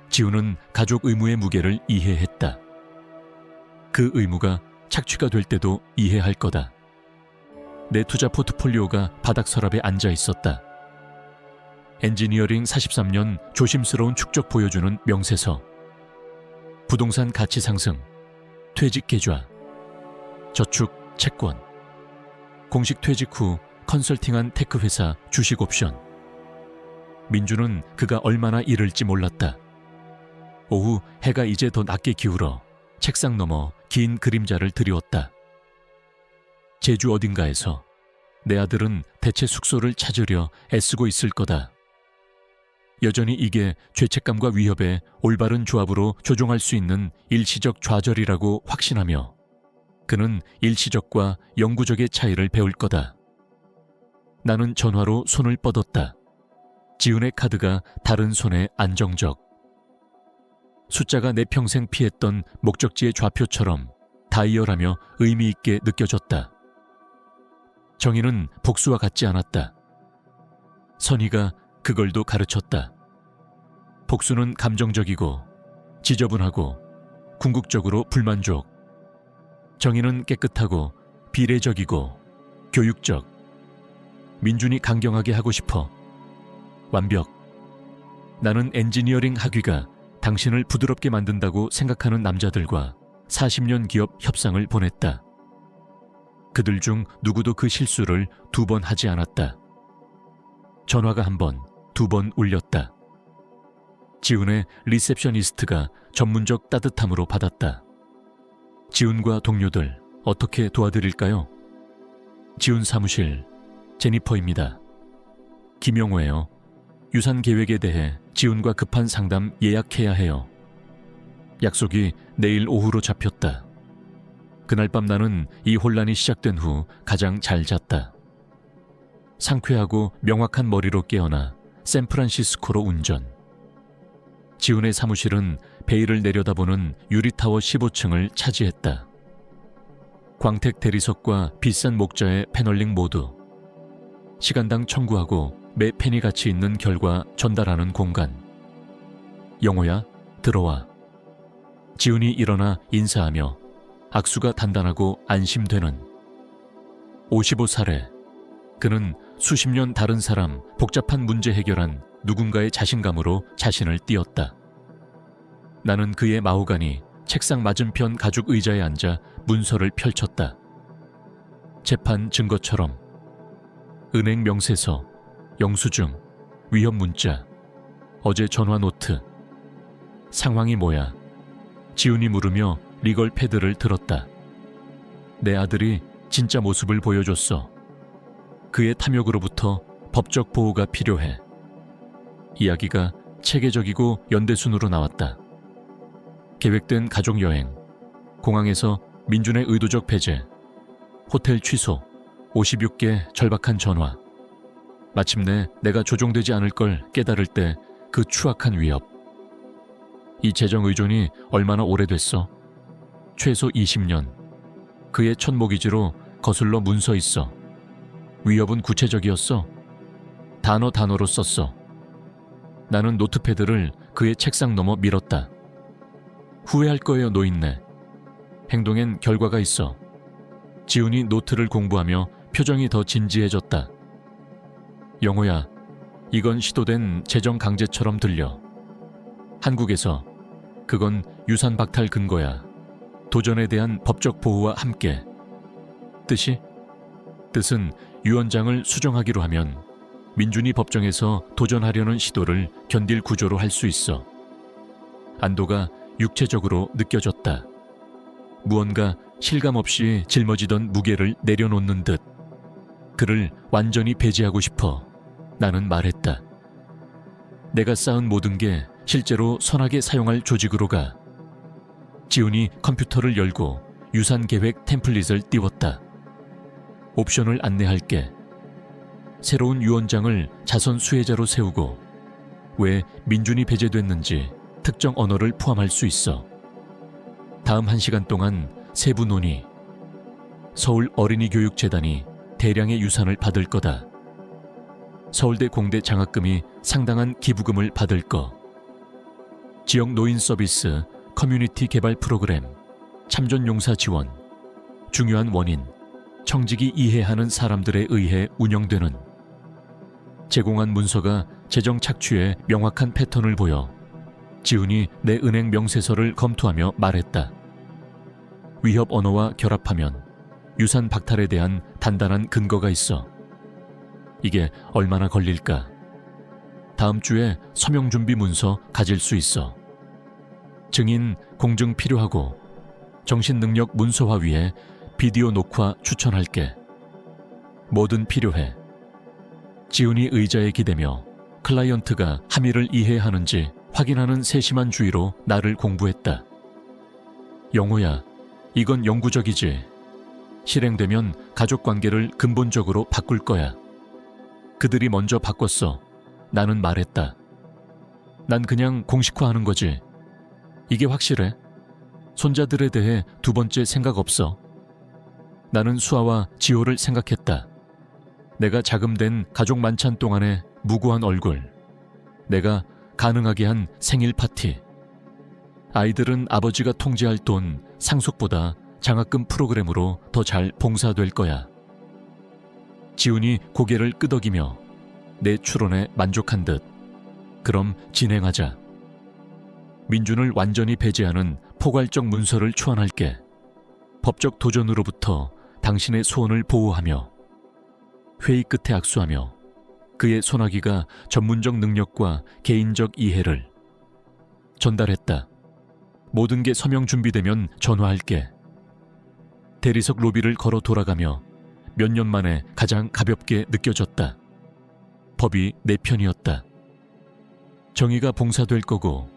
지훈은 가족 의무의 무게를 이해했다. 그 의무가 착취가 될 때도 이해할 거다. 내 투자 포트폴리오가 바닥 서랍에 앉아 있었다. 엔지니어링 43년 조심스러운 축적 보여주는 명세서, 부동산 가치 상승, 퇴직 계좌, 저축 채권, 공식 퇴직 후 컨설팅한 테크 회사 주식 옵션. 민주는 그가 얼마나 잃을지 몰랐다. 오후 해가 이제 더 낮게 기울어 책상 너머 긴 그림자를 드리웠다. 제주 어딘가에서 내 아들은 대체 숙소를 찾으려 애쓰고 있을 거다. 여전히 이게 죄책감과 위협의 올바른 조합으로 조종할 수 있는 일시적 좌절이라고 확신하며 그는 일시적과 영구적의 차이를 배울 거다. 나는 전화로 손을 뻗었다. 지훈의 카드가 다른 손에 안정적. 숫자가 내 평생 피했던 목적지의 좌표처럼 다이얼하며 의미 있게 느껴졌다. 정의는 복수와 같지 않았다. 선의가 그걸도 가르쳤다. 복수는 감정적이고 지저분하고 궁극적으로 불만족. 정의는 깨끗하고 비례적이고 교육적. 민준이 강경하게 하고 싶어. 완벽. 나는 엔지니어링 학위가 당신을 부드럽게 만든다고 생각하는 남자들과 40년 기업 협상을 보냈다. 그들 중 누구도 그 실수를 2번 하지 않았다. 전화가 1번, 2번 울렸다. 지훈의 리셉셔니스트가 전문적 따뜻함으로 받았다. 지훈과 동료들, 어떻게 도와드릴까요? 지훈 사무실, 제니퍼입니다. 김영호예요. 유산 계획에 대해 지훈과 급한 상담 예약해야 해요. 약속이 내일 오후로 잡혔다. 그날 밤 나는 이 혼란이 시작된 후 가장 잘 잤다. 상쾌하고 명확한 머리로 깨어나 샌프란시스코로 운전. 지훈의 사무실은 베일을 내려다보는 유리타워 15층을 차지했다. 광택 대리석과 비싼 목자의 패널링 모두. 시간당 청구하고 매 펜이 가치 있는 결과 전달하는 공간. 영호야, 들어와. 지훈이 일어나 인사하며 악수가 단단하고 안심되는. 55살에 그는 수십 년 다른 사람, 복잡한 문제 해결한 누군가의 자신감으로 자신을 띄었다. 나는 그의 마호가니 책상 맞은편 가죽 의자에 앉아 문서를 펼쳤다. 재판 증거처럼. 은행 명세서, 영수증, 위협 문자, 어제 전화 노트. 상황이 뭐야? 지훈이 물으며 리걸 패드를 들었다. 내 아들이 진짜 모습을 보여줬어. 그의 탐욕으로부터 법적 보호가 필요해. 이야기가 체계적이고 연대순으로 나왔다. 계획된 가족여행, 공항에서 민준의 의도적 배제, 호텔 취소, 56개 절박한 전화. 마침내 내가 조종되지 않을 걸 깨달을 때 그 추악한 위협. 이 재정 의존이 얼마나 오래됐어? 최소 20년. 그의 첫 모기지로 거슬러 문서 있어. 위협은 구체적이었어. 단어로 썼어. 나는 노트패드를 그의 책상 넘어 밀었다. 후회할 거예요, 노인네. 행동엔 결과가 있어. 지훈이 노트를 공부하며 표정이 더 진지해졌다. 영호야, 이건 시도된 재정 강제처럼 들려. 한국에서 그건 유산 박탈 근거야. 도전에 대한 법적 보호와 함께. 뜻은 유언장을 수정하기로 하면 민준이 법정에서 도전하려는 시도를 견딜 구조로 할 수 있어. 안도가 육체적으로 느껴졌다. 무언가 실감 없이 짊어지던 무게를 내려놓는 듯. 그를 완전히 배제하고 싶어. 나는 말했다. 내가 쌓은 모든 게 실제로 선하게 사용할 조직으로 가. 지훈이 컴퓨터를 열고 유산 계획 템플릿을 띄웠다. 옵션을 안내할게. 새로운 유언장을 자선 수혜자로 세우고 왜 민준이 배제됐는지 특정 언어를 포함할 수 있어. 다음 1시간 동안 세부 논의. 서울 어린이교육재단이 대량의 유산을 받을 거다. 서울대 공대 장학금이 상당한 기부금을 받을 거. 지역 노인 서비스, 커뮤니티 개발 프로그램, 참전 용사 지원. 중요한 원인, 청직이 이해하는 사람들에 의해 운영되는. 제공한 문서가 재정 착취에 명확한 패턴을 보여 지훈이 내 은행 명세서를 검토하며 말했다. 위협 언어와 결합하면 유산 박탈에 대한 단단한 근거가 있어. 이게 얼마나 걸릴까? 다음 주에 서명 준비 문서 가질 수 있어. 증인 공증 필요하고 정신능력 문서화 위에 비디오 녹화 추천할게. 뭐든 필요해. 지훈이 의자에 기대며 클라이언트가 함의를 이해하는지 확인하는 세심한 주의로 나를 공부했다. 영호야, 이건 영구적이지. 실행되면 가족관계를 근본적으로 바꿀 거야. 그들이 먼저 바꿨어. 나는 말했다. 난 그냥 공식화하는 거지. 이게 확실해. 손자들에 대해 두 번째 생각 없어. 나는 수아와 지호를 생각했다. 내가 자금된 가족 만찬 동안의 무고한 얼굴. 내가 가능하게 한 생일 파티. 아이들은 아버지가 통제할 돈, 상속보다 장학금 프로그램으로 더 잘 봉사될 거야. 지훈이 고개를 끄덕이며 내 추론에 만족한 듯. 그럼 진행하자. 민준을 완전히 배제하는 포괄적 문서를 초안할게. 법적 도전으로부터 당신의 소원을 보호하며 회의 끝에 악수하며 그의 소나기가 전문적 능력과 개인적 이해를 전달했다. 모든 게 서명 준비되면 전화할게. 대리석 로비를 걸어 돌아가며 몇 년 만에 가장 가볍게 느껴졌다. 법이 내 편이었다. 정의가 봉사될 거고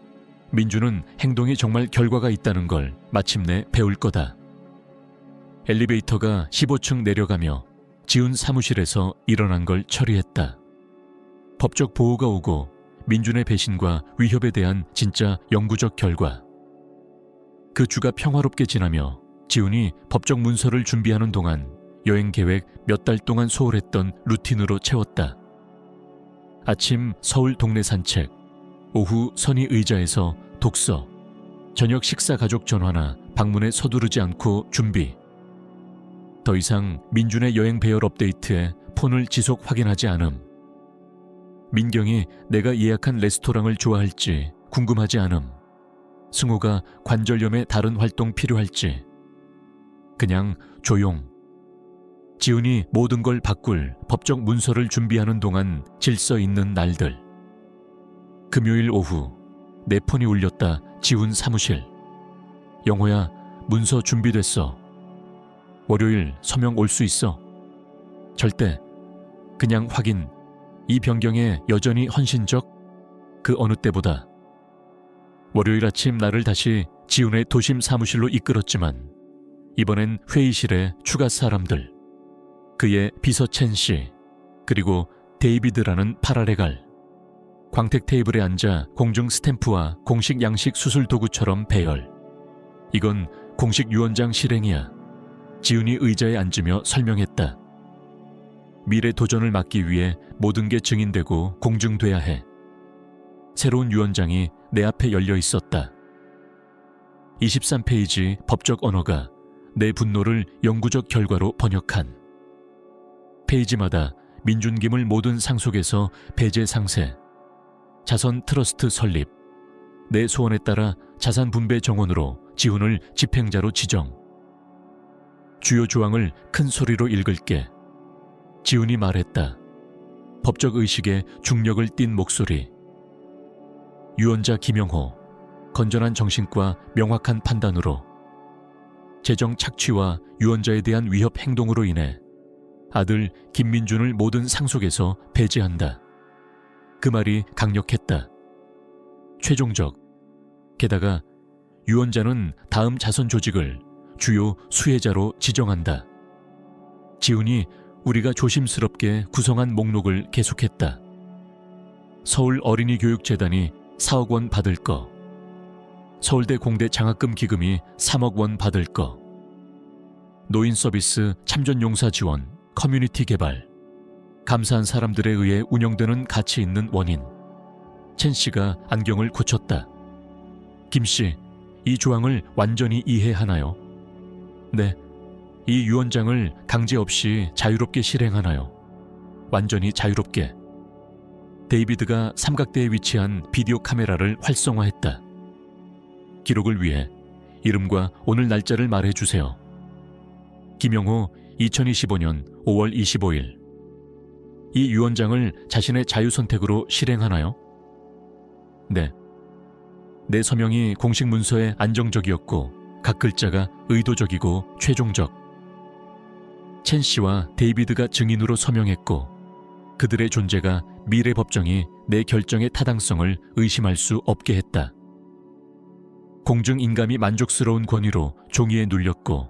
민주는 행동이 정말 결과가 있다는 걸 마침내 배울 거다. 엘리베이터가 15층 내려가며 지훈 사무실에서 일어난 걸 처리했다. 법적 보호가 오고 민준의 배신과 위협에 대한 진짜 영구적 결과. 그 주가 평화롭게 지나며 지훈이 법적 문서를 준비하는 동안 여행 계획 몇 달 동안 소홀했던 루틴으로 채웠다. 아침 서울 동네 산책, 오후 선의 의자에서 독서, 저녁 식사 가족 전화나 방문에 서두르지 않고 준비. 더 이상 민준의 여행 배열 업데이트에 폰을 지속 확인하지 않음. 민경이 내가 예약한 레스토랑을 좋아할지 궁금하지 않음. 승호가 관절염에 다른 활동 필요할지. 그냥 조용. 지훈이 모든 걸 바꿀 법적 문서를 준비하는 동안 질서 있는 날들. 금요일 오후 내 폰이 울렸다. 지훈 사무실. 영호야, 문서 준비됐어. 월요일 서명 올 수 있어. 절대. 그냥 확인. 이 변경에 여전히 헌신적? 그 어느 때보다. 월요일 아침 나를 다시 지훈의 도심 사무실로 이끌었지만 이번엔 회의실에 추가 사람들. 그의 비서 첸 씨, 그리고 데이비드라는 파라레갈. 광택 테이블에 앉아 공중 스탬프와 공식 양식 수술 도구처럼 배열. 이건 공식 유언장 실행이야. 지훈이 의자에 앉으며 설명했다. 미래 도전을 막기 위해 모든 게 증인되고 공증돼야 해. 새로운 유언장이 내 앞에 열려 있었다. 23페이지 법적 언어가 내 분노를 영구적 결과로 번역한. 페이지마다 민준김을 모든 상속에서 배제 상세, 자선 트러스트 설립, 내 소원에 따라 자산 분배 정원으로 지훈을 집행자로 지정. 주요 조항을 큰 소리로 읽을게. 지훈이 말했다. 법적 의식에 중력을 띤 목소리. 유언자 김영호, 건전한 정신과 명확한 판단으로 재정 착취와 유언자에 대한 위협 행동으로 인해 아들 김민준을 모든 상속에서 배제한다. 그 말이 강력했다. 최종적. 게다가 유언자는 다음 자선 조직을 주요 수혜자로 지정한다. 지훈이 우리가 조심스럽게 구성한 목록을 계속했다. 서울 어린이교육재단이 4억 원 받을 거. 서울대 공대 장학금 기금이 3억 원 받을 거. 노인 서비스 참전용사 지원, 커뮤니티 개발. 감사한 사람들에 의해 운영되는 가치 있는 원인. 첸 씨가 안경을 고쳤다. 김 씨, 이 조항을 완전히 이해하나요? 네. 이 유언장을 강제 없이 자유롭게 실행하나요? 완전히 자유롭게. 데이비드가 삼각대에 위치한 비디오 카메라를 활성화했다. 기록을 위해 이름과 오늘 날짜를 말해주세요. 김영호 2025년 5월 25일. 이 유언장을 자신의 자유선택으로 실행하나요? 네. 내 서명이 공식 문서에 안정적이었고 각 글자가 의도적이고 최종적. 첸 씨와 데이비드가 증인으로 서명했고 그들의 존재가 미래 법정이 내 결정의 타당성을 의심할 수 없게 했다. 공중인감이 만족스러운 권위로 종이에 눌렸고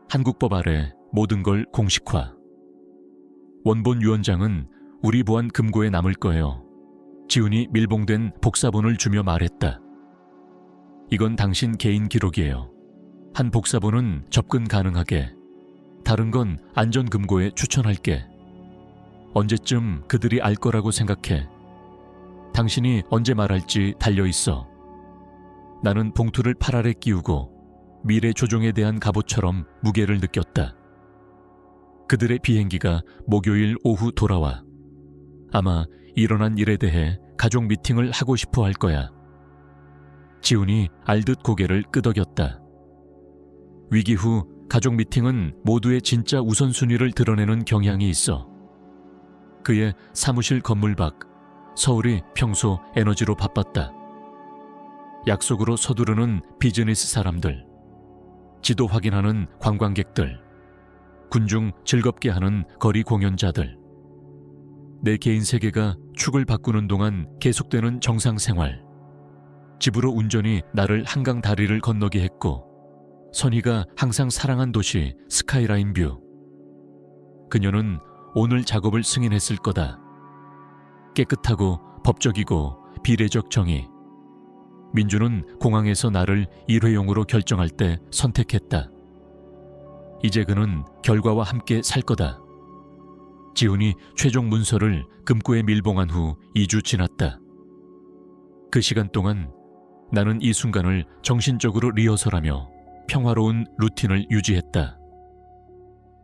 한국법 아래 모든 걸 공식화. 원본 유언장은 우리 보안 금고에 남을 거예요. 지훈이 밀봉된 복사본을 주며 말했다. 이건 당신 개인 기록이에요. 한 복사본은 접근 가능하게, 다른 건 안전금고에 추천할게. 언제쯤 그들이 알 거라고 생각해. 당신이 언제 말할지 달려있어. 나는 봉투를 팔 아래 끼우고 미래 조종에 대한 갑옷처럼 무게를 느꼈다. 그들의 비행기가 목요일 오후 돌아와. 아마 일어난 일에 대해 가족 미팅을 하고 싶어 할 거야. 지훈이 알듯 고개를 끄덕였다. 위기 후 가족 미팅은 모두의 진짜 우선순위를 드러내는 경향이 있어. 그의 사무실 건물 밖, 서울이 평소 에너지로 바빴다. 약속으로 서두르는 비즈니스 사람들, 지도 확인하는 관광객들, 군중 즐겁게 하는 거리 공연자들. 내 개인 세계가 축을 바꾸는 동안 계속되는 정상 생활. 집으로 운전이 나를 한강 다리를 건너게 했고, 선희가 항상 사랑한 도시 스카이라인 뷰. 그녀는 오늘 작업을 승인했을 거다. 깨끗하고 법적이고 비례적 정의. 민주는 공항에서 나를 일회용으로 결정할 때 선택했다. 이제 그는 결과와 함께 살 거다. 지훈이 최종 문서를 금고에 밀봉한 후 2주 지났다. 그 시간 동안 나는 이 순간을 정신적으로 리허설하며 평화로운 루틴을 유지했다.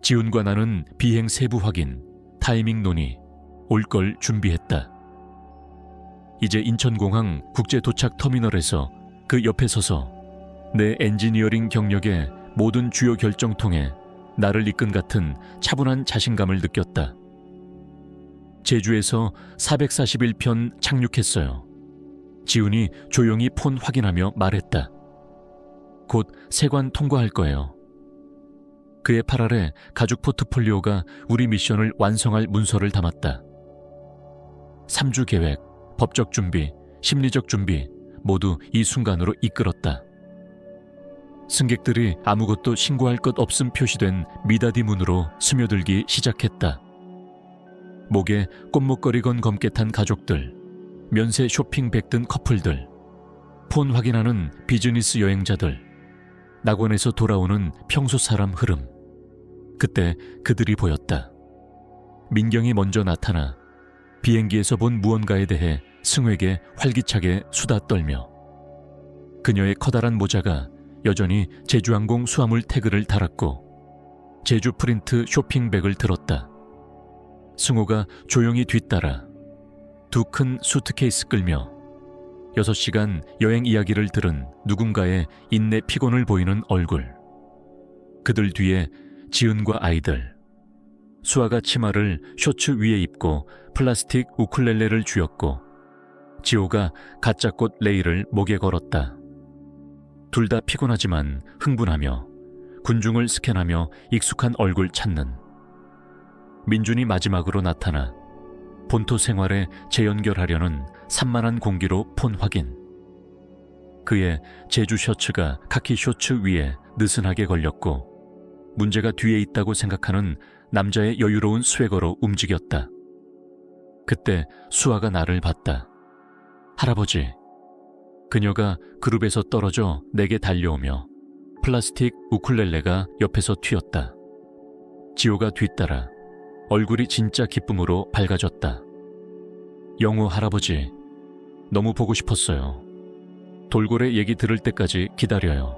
지훈과 나는 비행 세부 확인, 타이밍 논의, 올 걸 준비했다. 이제 인천공항 국제 도착 터미널에서 그 옆에 서서 내 엔지니어링 경력의 모든 주요 결정통에 나를 이끈 같은 차분한 자신감을 느꼈다. 제주에서 441편 착륙했어요. 지훈이 조용히 폰 확인하며 말했다. 곧 세관 통과할 거예요. 그의 팔 아래 가죽 포트폴리오가 우리 미션을 완성할 문서를 담았다. 3주 계획, 법적 준비, 심리적 준비 모두 이 순간으로 이끌었다. 승객들이 아무것도 신고할 것 없음 표시된 미닫이 문으로 스며들기 시작했다. 목에 꽃목걸이 건 검게 탄 가족들, 면세 쇼핑백 든 커플들, 폰 확인하는 비즈니스 여행자들, 낙원에서 돌아오는 평소 사람 흐름. 그때 그들이 보였다. 민경이 먼저 나타나 비행기에서 본 무언가에 대해 승우에게 활기차게 수다 떨며, 그녀의 커다란 모자가 여전히 제주항공 수화물 태그를 달았고 제주 프린트 쇼핑백을 들었다. 승우가 조용히 뒤따라 두 큰 수트케이스 끌며 6시간 여행 이야기를 들은 누군가의 인내 피곤을 보이는 얼굴. 그들 뒤에 지은과 아이들. 수아가 치마를 쇼츠 위에 입고 플라스틱 우쿨렐레를 쥐었고 지호가 가짜꽃 레이를 목에 걸었다. 둘 다 피곤하지만 흥분하며 군중을 스캔하며 익숙한 얼굴 찾는. 민준이 마지막으로 나타나 본토 생활에 재연결하려는 산만한 공기로 폰 확인. 그의 제주 셔츠가 카키 쇼츠 위에 느슨하게 걸렸고 문제가 뒤에 있다고 생각하는 남자의 여유로운 스웨거로 움직였다. 그때 수아가 나를 봤다. 할아버지. 그녀가 그룹에서 떨어져 내게 달려오며 플라스틱 우쿨렐레가 옆에서 튀었다. 지호가 뒤따라 얼굴이 진짜 기쁨으로 밝아졌다. 영우 할아버지, 너무 보고 싶었어요. 돌고래 얘기 들을 때까지 기다려요.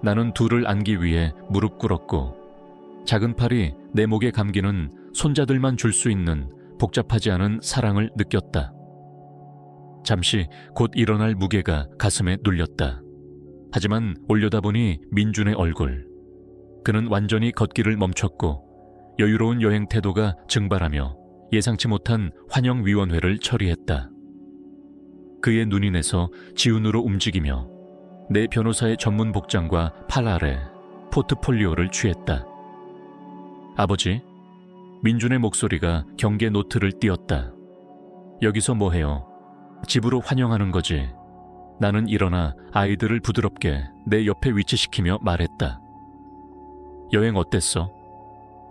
나는 둘을 안기 위해 무릎 꿇었고 작은 팔이 내 목에 감기는 손자들만 줄 수 있는 복잡하지 않은 사랑을 느꼈다. 잠시 곧 일어날 무게가 가슴에 눌렸다. 하지만 올려다보니 민준의 얼굴. 그는 완전히 걷기를 멈췄고 여유로운 여행 태도가 증발하며 예상치 못한 환영위원회를 처리했다. 그의 눈이 내서 지훈으로 움직이며 내 변호사의 전문 복장과 팔 아래 포트폴리오를 취했다. 아버지, 민준의 목소리가 경계 노트를 띄었다. 여기서 뭐해요? 집으로 환영하는 거지. 나는 일어나 아이들을 부드럽게 내 옆에 위치시키며 말했다. 여행 어땠어?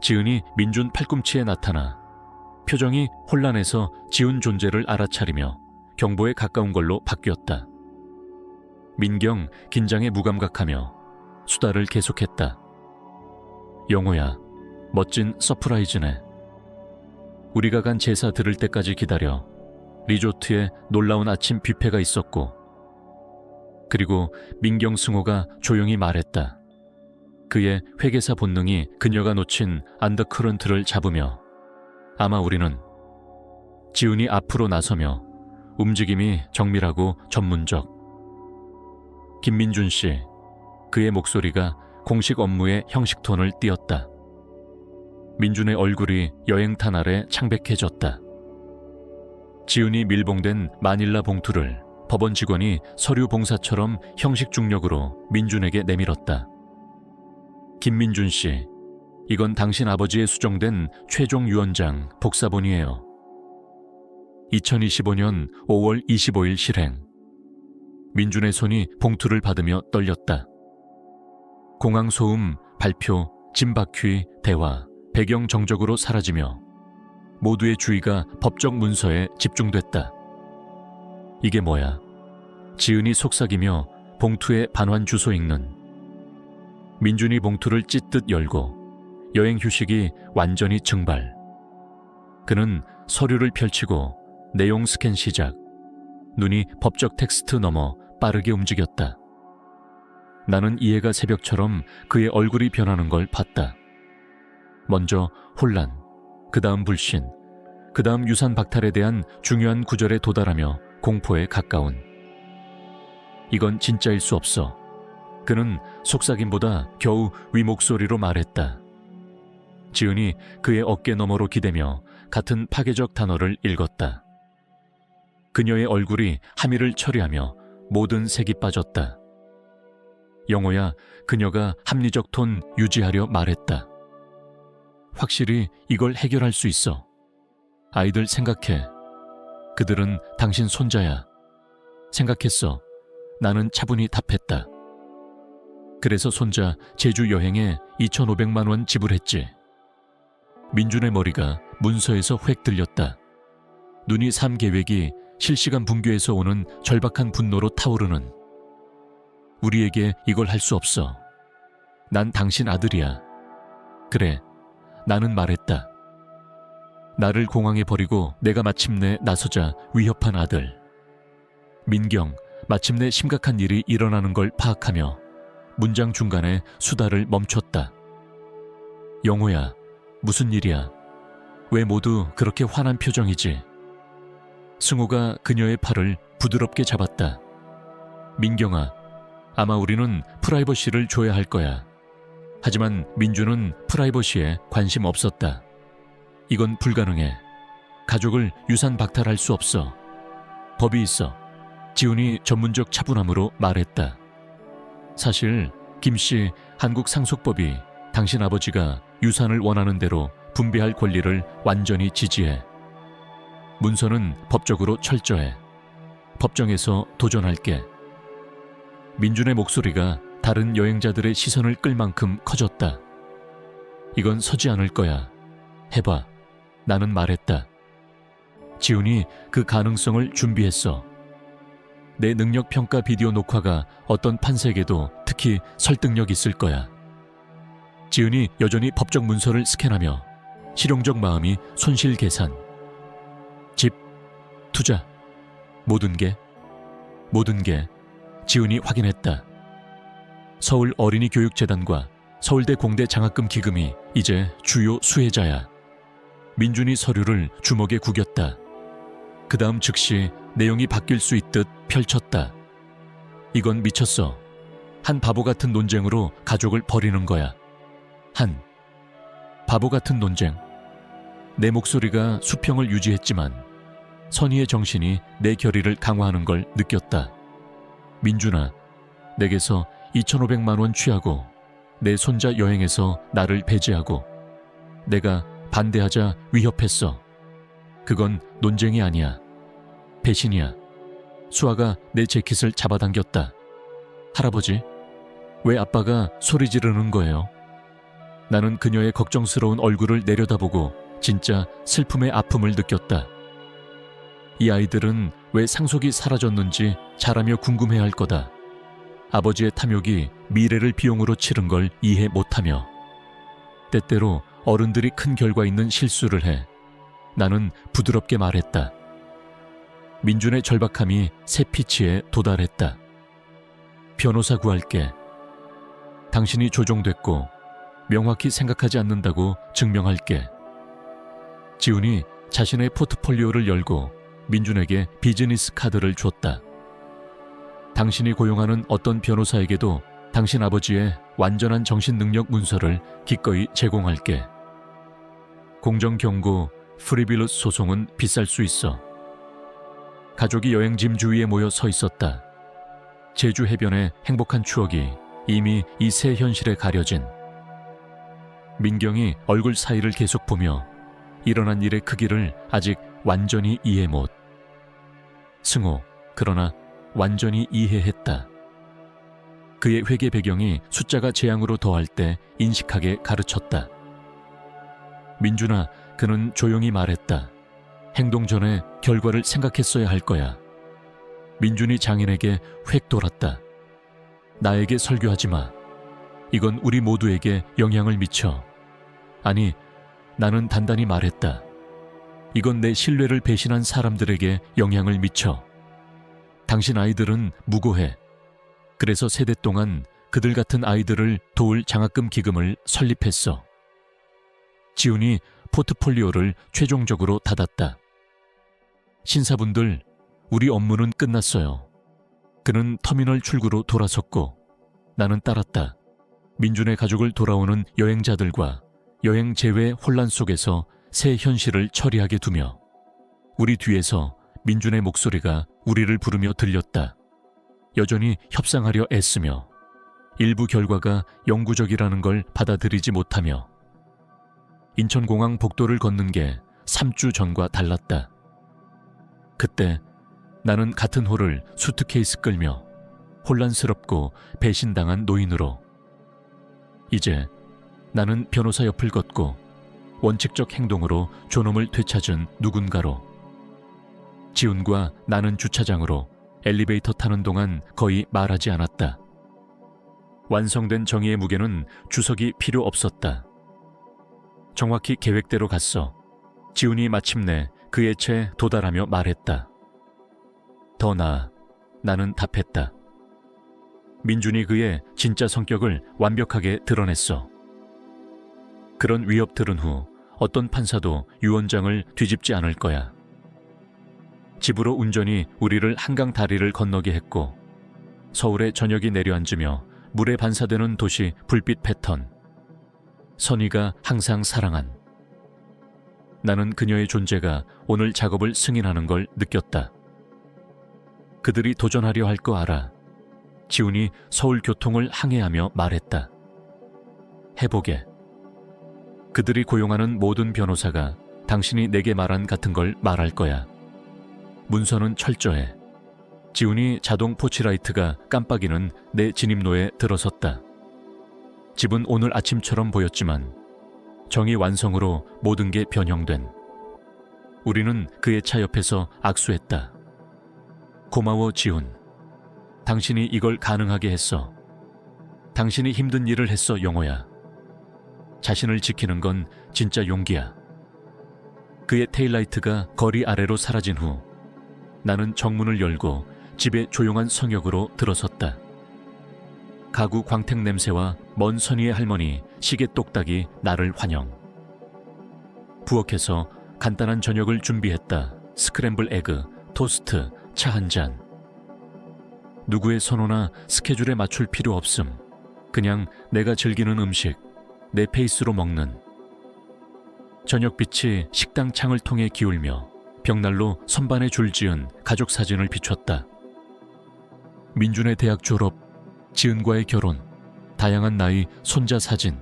지은이 민준 팔꿈치에 나타나 표정이 혼란해서 지은 존재를 알아차리며 경보에 가까운 걸로 바뀌었다. 민경 긴장에 무감각하며 수다를 계속했다. 영호야, 멋진 서프라이즈네. 우리가 간 제사 들을 때까지 기다려 리조트에 놀라운 아침 뷔페가 있었고, 그리고 민경 승호가 조용히 말했다. 그의 회계사 본능이 그녀가 놓친 안더커런트를 잡으며 아마 우리는 지은이 앞으로 나서며 움직임이 정밀하고 전문적. 김민준 씨, 그의 목소리가 공식 업무의 형식 톤을 띄었다. 민준의 얼굴이 여행탄 아래 창백해졌다. 지은이 밀봉된 마닐라 봉투를 법원 직원이 서류 봉사처럼 형식 중력으로 민준에게 내밀었다. 김민준 씨, 이건 당신 아버지의 수정된 최종 유언장 복사본이에요. 2025년 5월 25일 실행. 민준의 손이 봉투를 받으며 떨렸다. 공항 소음, 발표, 짐바퀴, 대화, 배경 정적으로 사라지며 모두의 주의가 법적 문서에 집중됐다. 이게 뭐야? 지은이 속삭이며 봉투에 반환 주소 읽는. 민준이 봉투를 찢듯 열고 여행 휴식이 완전히 증발. 그는 서류를 펼치고 내용 스캔 시작. 눈이 법적 텍스트 넘어 빠르게 움직였다. 나는 이해가 새벽처럼 그의 얼굴이 변하는 걸 봤다. 먼저 혼란, 그 다음 불신, 그 다음 유산 박탈에 대한 중요한 구절에 도달하며 공포에 가까운. 이건 진짜일 수 없어. 그는 속삭임보다 겨우 윗목소리로 말했다. 지은이 그의 어깨 너머로 기대며 같은 파괴적 단어를 읽었다. 그녀의 얼굴이 함의를 처리하며 모든 색이 빠졌다. 영호야, 그녀가 합리적 톤 유지하려 말했다. 확실히 이걸 해결할 수 있어. 아이들 생각해. 그들은 당신 손자야. 생각했어. 나는 차분히 답했다. 그래서 손자 제주 여행에 2,500만 원 지불했지. 민준의 머리가 문서에서 획 들렸다. 눈이 3계획이 실시간 붕괴에서 오는 절박한 분노로 타오르는. 우리에게 이걸 할 수 없어. 난 당신 아들이야. 그래, 나는 말했다. 나를 공항에 버리고 내가 마침내 나서자 위협한 아들. 민경, 마침내 심각한 일이 일어나는 걸 파악하며 문장 중간에 수다를 멈췄다. 영호야, 무슨 일이야? 왜 모두 그렇게 화난 표정이지? 승호가 그녀의 팔을 부드럽게 잡았다. 민경아, 아마 우리는 프라이버시를 줘야 할 거야. 하지만 민주는 프라이버시에 관심 없었다. 이건 불가능해. 가족을 유산 박탈할 수 없어. 법이 있어. 지훈이 전문적 차분함으로 말했다. 사실 김씨 한국 상속법이 당신 아버지가 유산을 원하는 대로 분배할 권리를 완전히 지지해. 문서는 법적으로 철저해. 법정에서 도전할게. 민준의 목소리가 다른 여행자들의 시선을 끌 만큼 커졌다. 이건 서지 않을 거야. 해봐. 나는 말했다. 지훈이 그 가능성을 준비했어. 내 능력평가 비디오 녹화가 어떤 판사에게도 특히 설득력 있을 거야. 지은이 여전히 법적 문서를 스캔하며 실용적 마음이 손실 계산. 집, 투자, 모든 게 지은이 확인했다. 서울 어린이교육재단과 서울대 공대 장학금 기금이 이제 주요 수혜자야. 민준이 서류를 주먹에 구겼다. 그 다음 즉시 내용이 바뀔 수 있듯 펼쳤다. 이건 미쳤어. 한 바보 같은 논쟁으로 가족을 버리는 거야. 한 바보 같은 논쟁. 내 목소리가 수평을 유지했지만 선의의 정신이 내 결의를 강화하는 걸 느꼈다. 민준아, 내게서 2,500만 원 취하고 내 손자 여행에서 나를 배제하고 내가 반대하자 위협했어. 그건 논쟁이 아니야. 배신이야. 수아가 내 재킷을 잡아당겼다. 할아버지, 왜 아빠가 소리 지르는 거예요? 나는 그녀의 걱정스러운 얼굴을 내려다보고 진짜 슬픔의 아픔을 느꼈다. 이 아이들은 왜 상속이 사라졌는지 자라며 궁금해할 거다. 아버지의 탐욕이 미래를 비용으로 치른 걸 이해 못하며 때때로 어른들이 큰 결과 있는 실수를 해. 나는 부드럽게 말했다. 민준의 절박함이 새 피치에 도달했다. 변호사 구할게. 당신이 조종됐고 명확히 생각하지 않는다고 증명할게. 지훈이 자신의 포트폴리오를 열고 민준에게 비즈니스 카드를 줬다. 당신이 고용하는 어떤 변호사에게도 당신 아버지의 완전한 정신 능력 문서를 기꺼이 제공할게. 공정 경고, 프리빌루스 소송은 비쌀 수 있어. 가족이 여행짐 주위에 모여 서 있었다. 제주 해변의 행복한 추억이 이미 이 새 현실에 가려진. 민경이 얼굴 사이를 계속 보며 일어난 일의 크기를 아직 완전히 이해 못. 승호, 그러나 완전히 이해했다. 그의 회계 배경이 숫자가 재앙으로 더할 때 인식하게 가르쳤다. 민준아, 그는 조용히 말했다. 행동 전에 결과를 생각했어야 할 거야. 민준이 장인에게 획 돌았다. 나에게 설교하지 마. 이건 우리 모두에게 영향을 미쳐. 아니, 나는 단단히 말했다. 이건 내 신뢰를 배신한 사람들에게 영향을 미쳐. 당신 아이들은 무고해. 그래서 세대 동안 그들 같은 아이들을 도울 장학금 기금을 설립했어. 지훈이 포트폴리오를 최종적으로 닫았다. 신사분들, 우리 업무는 끝났어요. 그는 터미널 출구로 돌아섰고 나는 따랐다. 민준의 가족을 돌아오는 여행자들과 여행 제외 혼란 속에서 새 현실을 처리하게 두며 우리 뒤에서 민준의 목소리가 우리를 부르며 들렸다. 여전히 협상하려 애쓰며 일부 결과가 영구적이라는 걸 받아들이지 못하며 인천공항 복도를 걷는 게 3주 전과 달랐다. 그때 나는 같은 호를 수트케이스 끌며 혼란스럽고 배신당한 노인으로 이제 나는 변호사 옆을 걷고 원칙적 행동으로 존엄을 되찾은 누군가로 지훈과 나는 주차장으로 엘리베이터 타는 동안 거의 말하지 않았다. 완성된 정의의 무게는 주석이 필요 없었다. 정확히 계획대로 갔어. 지훈이 마침내 그의 채 도달하며 말했다. 더 나아, 나는 답했다. 민준이 그의 진짜 성격을 완벽하게 드러냈어. 그런 위협 들은 후 어떤 판사도 유언장을 뒤집지 않을 거야. 집으로 운전이 우리를 한강 다리를 건너게 했고 서울의 저녁이 내려앉으며 물에 반사되는 도시 불빛 패턴. 선희가 항상 사랑한. 나는 그녀의 존재가 오늘 작업을 승인하는 걸 느꼈다. 그들이 도전하려 할 거 알아. 지훈이 서울 교통을 항해하며 말했다. 해보게. 그들이 고용하는 모든 변호사가 당신이 내게 말한 같은 걸 말할 거야. 문서는 철저해. 지훈이 자동 포치라이트가 깜빡이는 내 진입로에 들어섰다. 집은 오늘 아침처럼 보였지만 정의 완성으로 모든 게 변형된. 우리는 그의 차 옆에서 악수했다. 고마워 지훈. 당신이 이걸 가능하게 했어. 당신이 힘든 일을 했어 영호야. 자신을 지키는 건 진짜 용기야. 그의 테일라이트가 거리 아래로 사라진 후 나는 정문을 열고 집의 조용한 성역으로 들어섰다. 가구 광택 냄새와 먼 선의의 할머니 시계 똑딱이 나를 환영. 부엌에서 간단한 저녁을 준비했다. 스크램블 에그, 토스트, 차 한 잔. 누구의 선호나 스케줄에 맞출 필요 없음. 그냥 내가 즐기는 음식, 내 페이스로 먹는. 저녁빛이 식당 창을 통해 기울며 벽난로 선반에 줄지은 가족 사진을 비췄다. 민준의 대학 졸업, 지은과의 결혼, 다양한 나이 손자 사진.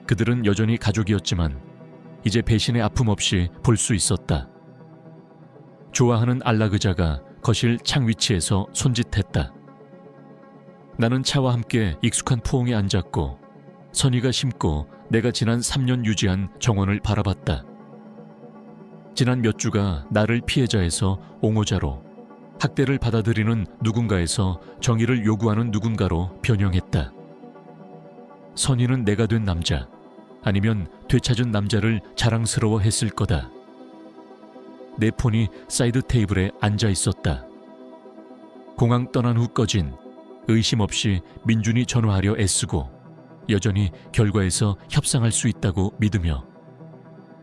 그들은 여전히 가족이었지만 이제 배신의 아픔 없이 볼 수 있었다. 좋아하는 안락의자가 거실 창 위치에서 손짓했다. 나는 차와 함께 익숙한 포옹에 앉았고 선희가 심고 내가 지난 3년 유지한 정원을 바라봤다. 지난 몇 주가 나를 피해자에서 옹호자로, 학대를 받아들이는 누군가에서 정의를 요구하는 누군가로 변형했다. 선희는 내가 된 남자, 아니면 되찾은 남자를 자랑스러워했을 거다. 내 폰이 사이드 테이블에 앉아 있었다. 공항 떠난 후 꺼진, 의심 없이 민준이 전화하려 애쓰고 여전히 결과에서 협상할 수 있다고 믿으며,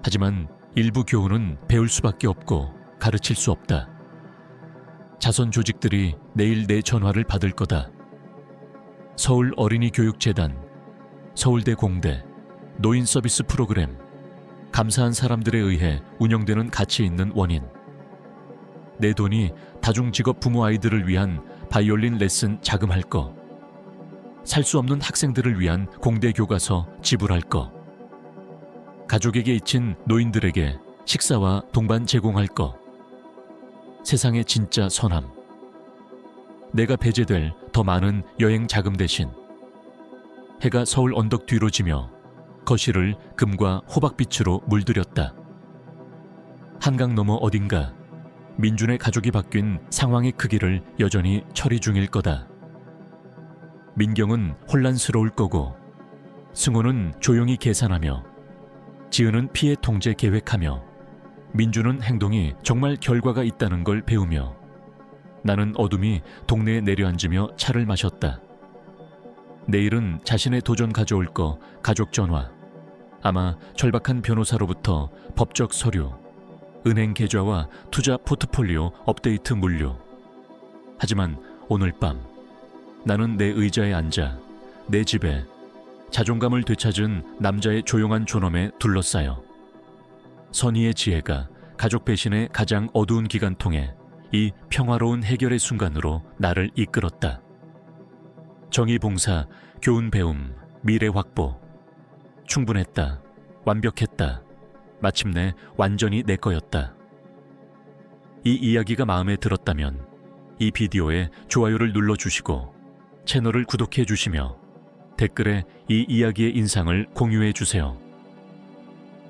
하지만 일부 교훈은 배울 수밖에 없고 가르칠 수 없다. 자선 조직들이 내일 내 전화를 받을 거다. 서울 어린이교육재단, 서울대 공대, 노인 서비스 프로그램, 감사한 사람들에 의해 운영되는 가치 있는 원인. 내 돈이 다중직업 부모 아이들을 위한 바이올린 레슨 자금할 거, 살 수 없는 학생들을 위한 공대 교과서 지불할 거, 가족에게 잊힌 노인들에게 식사와 동반 제공할 거, 세상의 진짜 선함. 내가 배제될 더 많은 여행 자금 대신 해가 서울 언덕 뒤로 지며 거실을 금과 호박빛으로 물들였다. 한강 너머 어딘가 민준의 가족이 바뀐 상황의 크기를 여전히 처리 중일 거다. 민경은 혼란스러울 거고, 승호는 조용히 계산하며, 지은은 피해 통제 계획하며, 민준은 행동이 정말 결과가 있다는 걸 배우며, 나는 어둠이 동네에 내려앉으며 차를 마셨다. 내일은 자신의 도전 가져올 거 가족 전화, 아마 절박한 변호사로부터 법적 서류, 은행 계좌와 투자 포트폴리오 업데이트 물류. 하지만 오늘 밤 나는 내 의자에 앉아 내 집에 자존감을 되찾은 남자의 조용한 존엄에 둘러싸여 선의의 지혜가 가족 배신의 가장 어두운 기간통에 이 평화로운 해결의 순간으로 나를 이끌었다. 정의 봉사, 교훈 배움, 미래 확보. 충분했다. 완벽했다. 마침내 완전히 내 거였다. 이 이야기가 마음에 들었다면 이 비디오에 좋아요를 눌러주시고 채널을 구독해 주시며 댓글에 이 이야기의 인상을 공유해 주세요.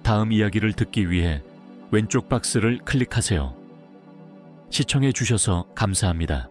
다음 이야기를 듣기 위해 왼쪽 박스를 클릭하세요. 시청해 주셔서 감사합니다.